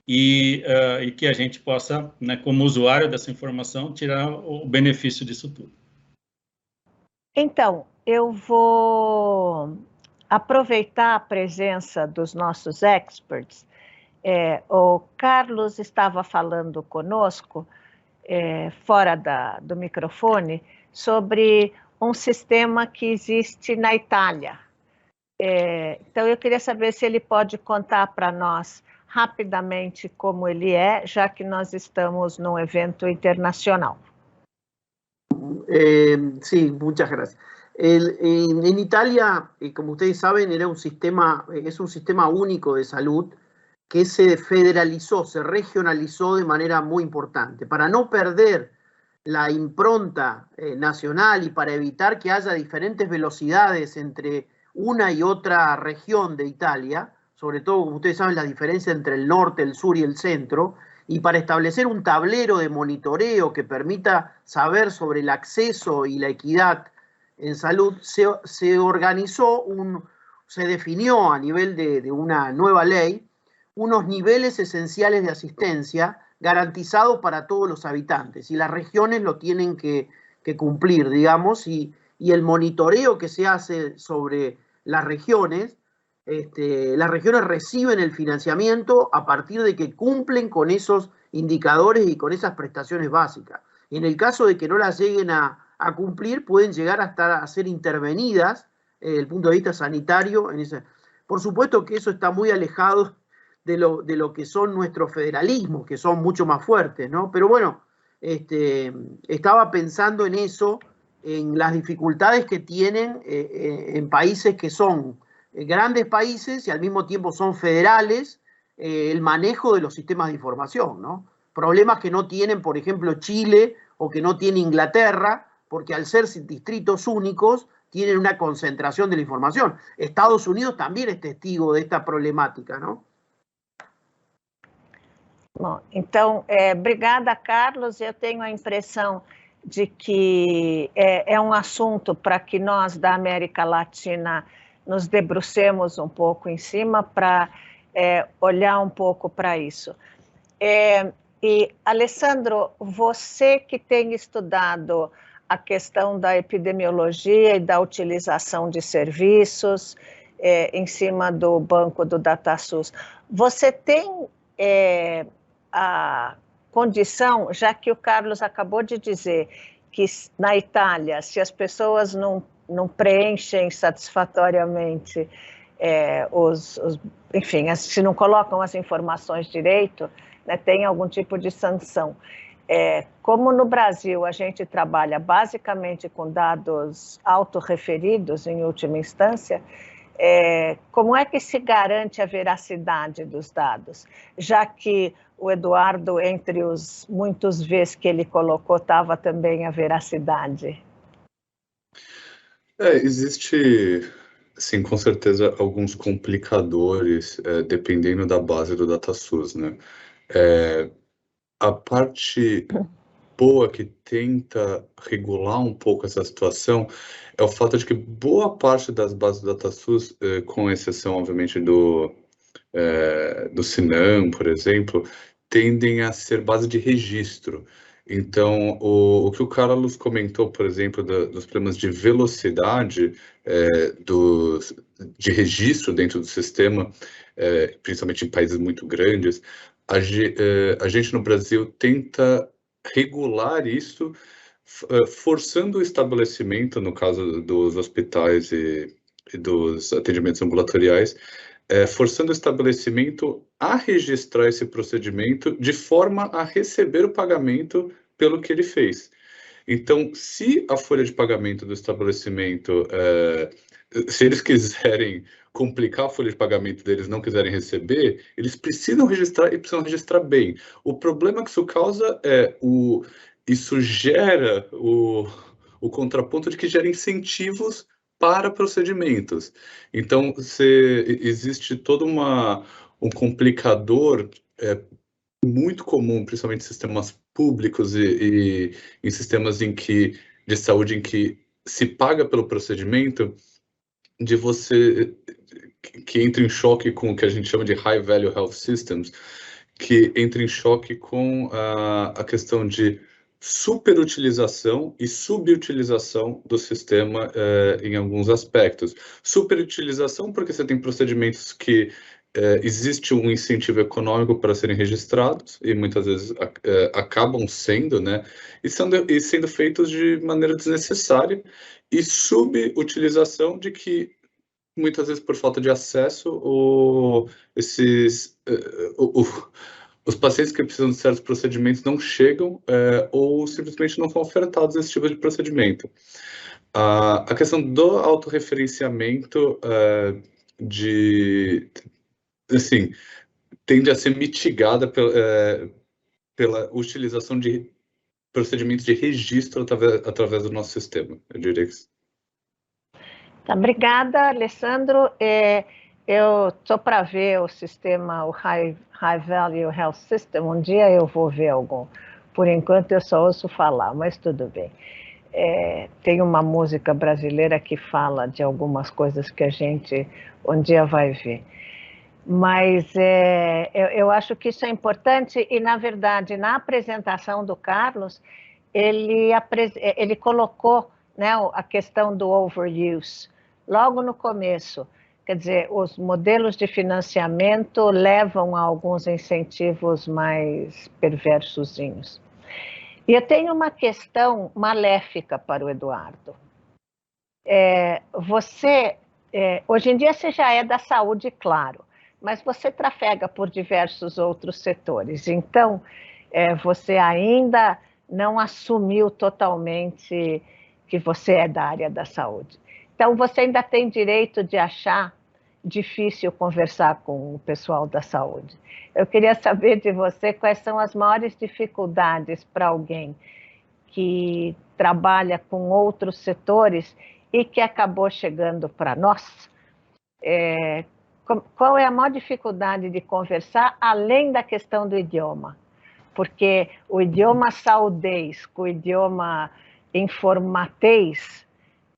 E que a gente possa, né, como usuário dessa informação, tirar o benefício disso tudo. Então, eu vou aproveitar a presença dos nossos experts. O Carlos estava falando conosco, fora do microfone, sobre um sistema que existe na Itália. Então, eu queria saber se ele pode contar para nós rapidamente como ele é, já que nós estamos num evento internacional. Sí, muchas gracias. En Italia, como ustedes saben, es un sistema único de salud que se federalizó, se regionalizó de manera muy importante. Para no perder la impronta nacional y para evitar que haya diferentes velocidades entre una y otra región de Italia, sobre todo, como ustedes saben, la diferencia entre el norte, el sur y el centro, y para establecer un tablero de monitoreo que permita saber sobre el acceso y la equidad en salud, se organizó, se definió a nivel de una nueva ley unos niveles esenciales de asistencia garantizados para todos los habitantes, y las regiones lo tienen que cumplir, digamos, y el monitoreo que se hace sobre las regiones reciben el financiamiento a partir de que cumplen con esos indicadores y con esas prestaciones básicas. En el caso de que no las lleguen a cumplir, pueden llegar a ser intervenidas desde el punto de vista sanitario. Por supuesto que eso está muy alejado de lo que son nuestros federalismos, que son mucho más fuertes, ¿no? Pero bueno, estaba pensando en eso, en las dificultades que tienen en países que son grandes países y al mismo tiempo son federales, el manejo de los sistemas de información, ¿no? Problemas que no tienen, por ejemplo, Chile o que no tiene Inglaterra, porque al ser distritos únicos tienen una concentración de la información. Estados Unidos también es testigo de esta problemática, ¿no? Bom, então, obrigada, Carlos. Eu tenho a impressão de que é um assunto para que nós da América Latina nos debrucemos um pouco em cima para olhar um pouco para isso. E, Alessandro, você que tem estudado a questão da epidemiologia e da utilização de serviços em cima do banco do DataSUS, você tem a condição, já que o Carlos acabou de dizer que na Itália, se as pessoas não preenchem satisfatoriamente, enfim, se não colocam as informações direito, né, tem algum tipo de sanção. Como no Brasil a gente trabalha basicamente com dados autorreferidos em última instância, como é que se garante a veracidade dos dados? Já que o Eduardo, entre os muitos Vs que ele colocou, estava também a veracidade. Existe, sim, com certeza, alguns complicadores, dependendo da base do DataSUS, né? A parte boa que tenta regular um pouco essa situação é o fato de que boa parte das bases do DataSUS, com exceção, obviamente, do Sinam, por exemplo, tendem a ser base de registro. Então, o que o Carlos comentou, por exemplo, dos problemas de velocidade de registro dentro do sistema, principalmente em países muito grandes, a gente no Brasil tenta regular isso, forçando o estabelecimento, no caso dos hospitais e dos atendimentos ambulatoriais, forçando o estabelecimento a registrar esse procedimento de forma a receber o pagamento pelo que ele fez. Então, se a folha de pagamento do estabelecimento, se eles quiserem complicar a folha de pagamento deles, não quiserem receber, eles precisam registrar e precisam registrar bem. O problema que isso causa isso gera o contraponto de que gera incentivos para procedimentos. Então, existe todo um complicador muito comum, principalmente em sistemas públicos e em sistemas de saúde em que se paga pelo procedimento, de você que entra em choque com o que a gente chama de High Value Health Systems, que entra em choque com a questão de superutilização e subutilização do sistema em alguns aspectos. Superutilização porque você tem procedimentos que existe um incentivo econômico para serem registrados e muitas vezes acabam sendo, né, e sendo feitos de maneira desnecessária, e subutilização de que muitas vezes por falta de acesso os pacientes que precisam de certos procedimentos não chegam ou simplesmente não são ofertados esse tipo de procedimento. A questão do autorreferenciamento assim, tende a ser mitigada pela utilização de procedimentos de registro através do nosso sistema, eu diria isso. Tá, obrigada, Alessandro. Eu estou para ver o sistema, o High Value Health System, um dia eu vou ver algum. Por enquanto eu só ouço falar, mas tudo bem. Tem uma música brasileira que fala de algumas coisas que a gente um dia vai ver. Mas eu acho que isso é importante e, na verdade, na apresentação do Carlos, ele colocou, né, a questão do overuse logo no começo. Quer dizer, os modelos de financiamento levam a alguns incentivos mais perversozinhos. E eu tenho uma questão maléfica para o Eduardo. Hoje em dia você já é da saúde, claro, mas você trafega por diversos outros setores. Então, você ainda não assumiu totalmente que você é da área da saúde. Então, você ainda tem direito de achar difícil conversar com o pessoal da saúde. Eu queria saber de você quais são as maiores dificuldades para alguém que trabalha com outros setores e que acabou chegando para nós. Qual é a maior dificuldade de conversar, além da questão do idioma? Porque o idioma saudês com o idioma informatês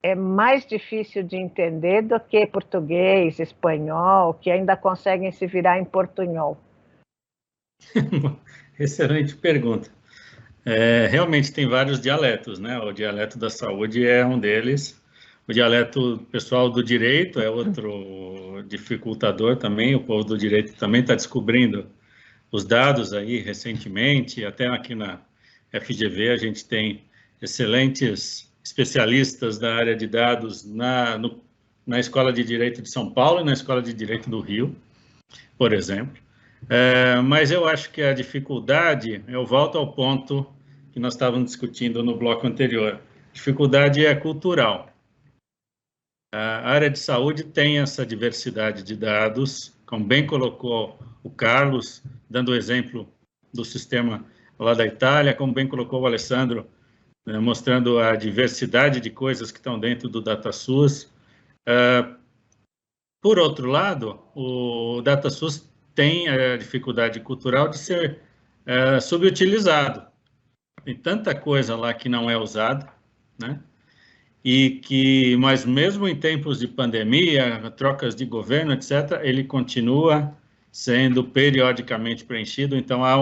é mais difícil de entender do que português, espanhol, que ainda conseguem se virar em portunhol. Excelente pergunta. Realmente tem vários dialetos, né? O dialeto da saúde é um deles. O dialeto pessoal do direito é outro dificultador também. O povo do direito também está descobrindo os dados aí recentemente. Até aqui na FGV a gente tem excelentes especialistas da área de dados na Escola de Direito de São Paulo e na Escola de Direito do Rio, por exemplo. Mas eu acho que a dificuldade, eu volto ao ponto que nós estávamos discutindo no bloco anterior, dificuldade é cultural. A área de saúde tem essa diversidade de dados, como bem colocou o Carlos, dando o exemplo do sistema lá da Itália, como bem colocou o Alessandro, mostrando a diversidade de coisas que estão dentro do DataSUS. Por outro lado, o DataSUS tem a dificuldade cultural de ser subutilizado. Tem tanta coisa lá que não é usada, né? Mas mesmo em tempos de pandemia, trocas de governo, etc., ele continua sendo periodicamente preenchido. Então, há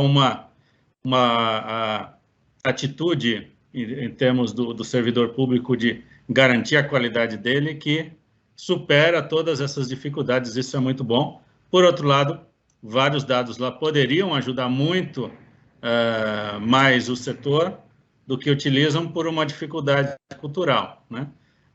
atitude, em termos do servidor público, de garantir a qualidade dele, que supera todas essas dificuldades. Isso é muito bom. Por outro lado, vários dados lá poderiam ajudar muito mais o setor do que utilizam por uma dificuldade cultural, né?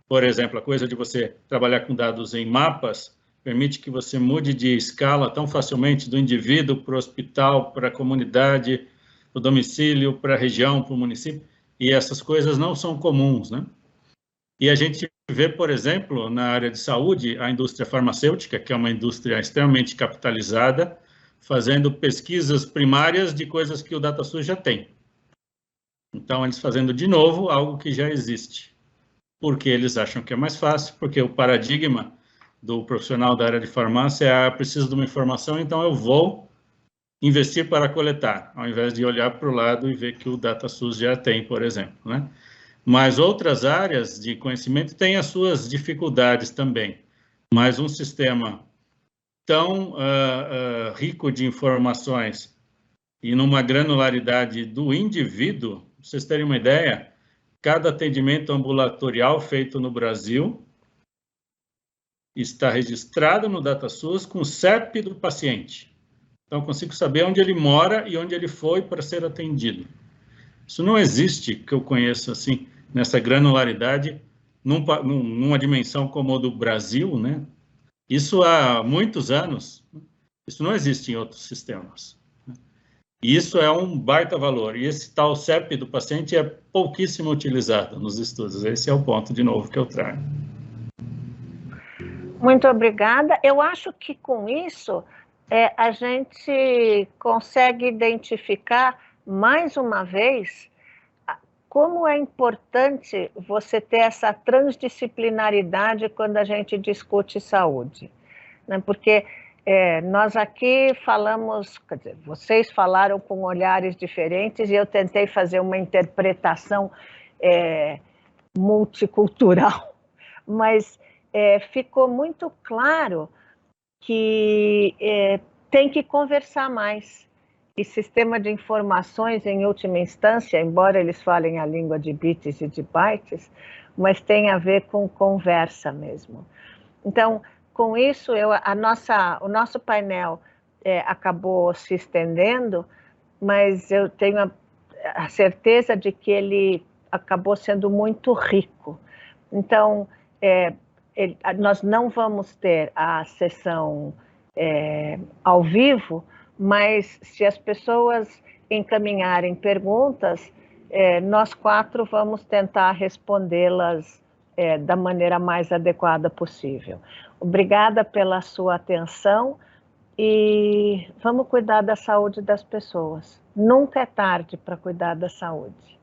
Por exemplo, a coisa de você trabalhar com dados em mapas permite que você mude de escala tão facilmente do indivíduo para o hospital, para a comunidade, para o domicílio, para a região, para o município, e essas coisas não são comuns, né? E a gente vê, por exemplo, na área de saúde, a indústria farmacêutica, que é uma indústria extremamente capitalizada, fazendo pesquisas primárias de coisas que o DataSUS já tem. Então, eles fazendo de novo algo que já existe, porque eles acham que é mais fácil, porque o paradigma do profissional da área de farmácia é: preciso de uma informação, então eu vou investir para coletar, ao invés de olhar para o lado e ver que o DataSUS já tem, por exemplo, né? Mas outras áreas de conhecimento têm as suas dificuldades também, mas um sistema tão rico de informações e numa granularidade do indivíduo, pra vocês terem uma ideia, cada atendimento ambulatorial feito no Brasil está registrado no DataSUS com o CEP do paciente. Então, eu consigo saber onde ele mora e onde ele foi para ser atendido. Isso não existe, que eu conheço, assim, nessa granularidade, numa dimensão como a do Brasil, né? Isso há muitos anos. Isso não existe em outros sistemas. E isso é um baita valor. E esse tal CEP do paciente é pouquíssimo utilizado nos estudos. Esse é o ponto, de novo, que eu trago. Muito obrigada. Eu acho que com isso a gente consegue identificar mais uma vez como é importante você ter essa transdisciplinaridade quando a gente discute saúde, né? Porque nós aqui falamos, quer dizer, vocês falaram com olhares diferentes e eu tentei fazer uma interpretação multicultural, mas ficou muito claro que tem que conversar mais. E sistema de informações, em última instância, embora eles falem a língua de bits e de bytes, mas tem a ver com conversa mesmo. Então, com isso, o nosso painel acabou se estendendo, mas eu tenho a certeza de que ele acabou sendo muito rico. Então, nós não vamos ter a sessão ao vivo, mas se as pessoas encaminharem perguntas, nós 4 vamos tentar respondê-las da maneira mais adequada possível. Obrigada pela sua atenção e vamos cuidar da saúde das pessoas. Nunca é tarde para cuidar da saúde.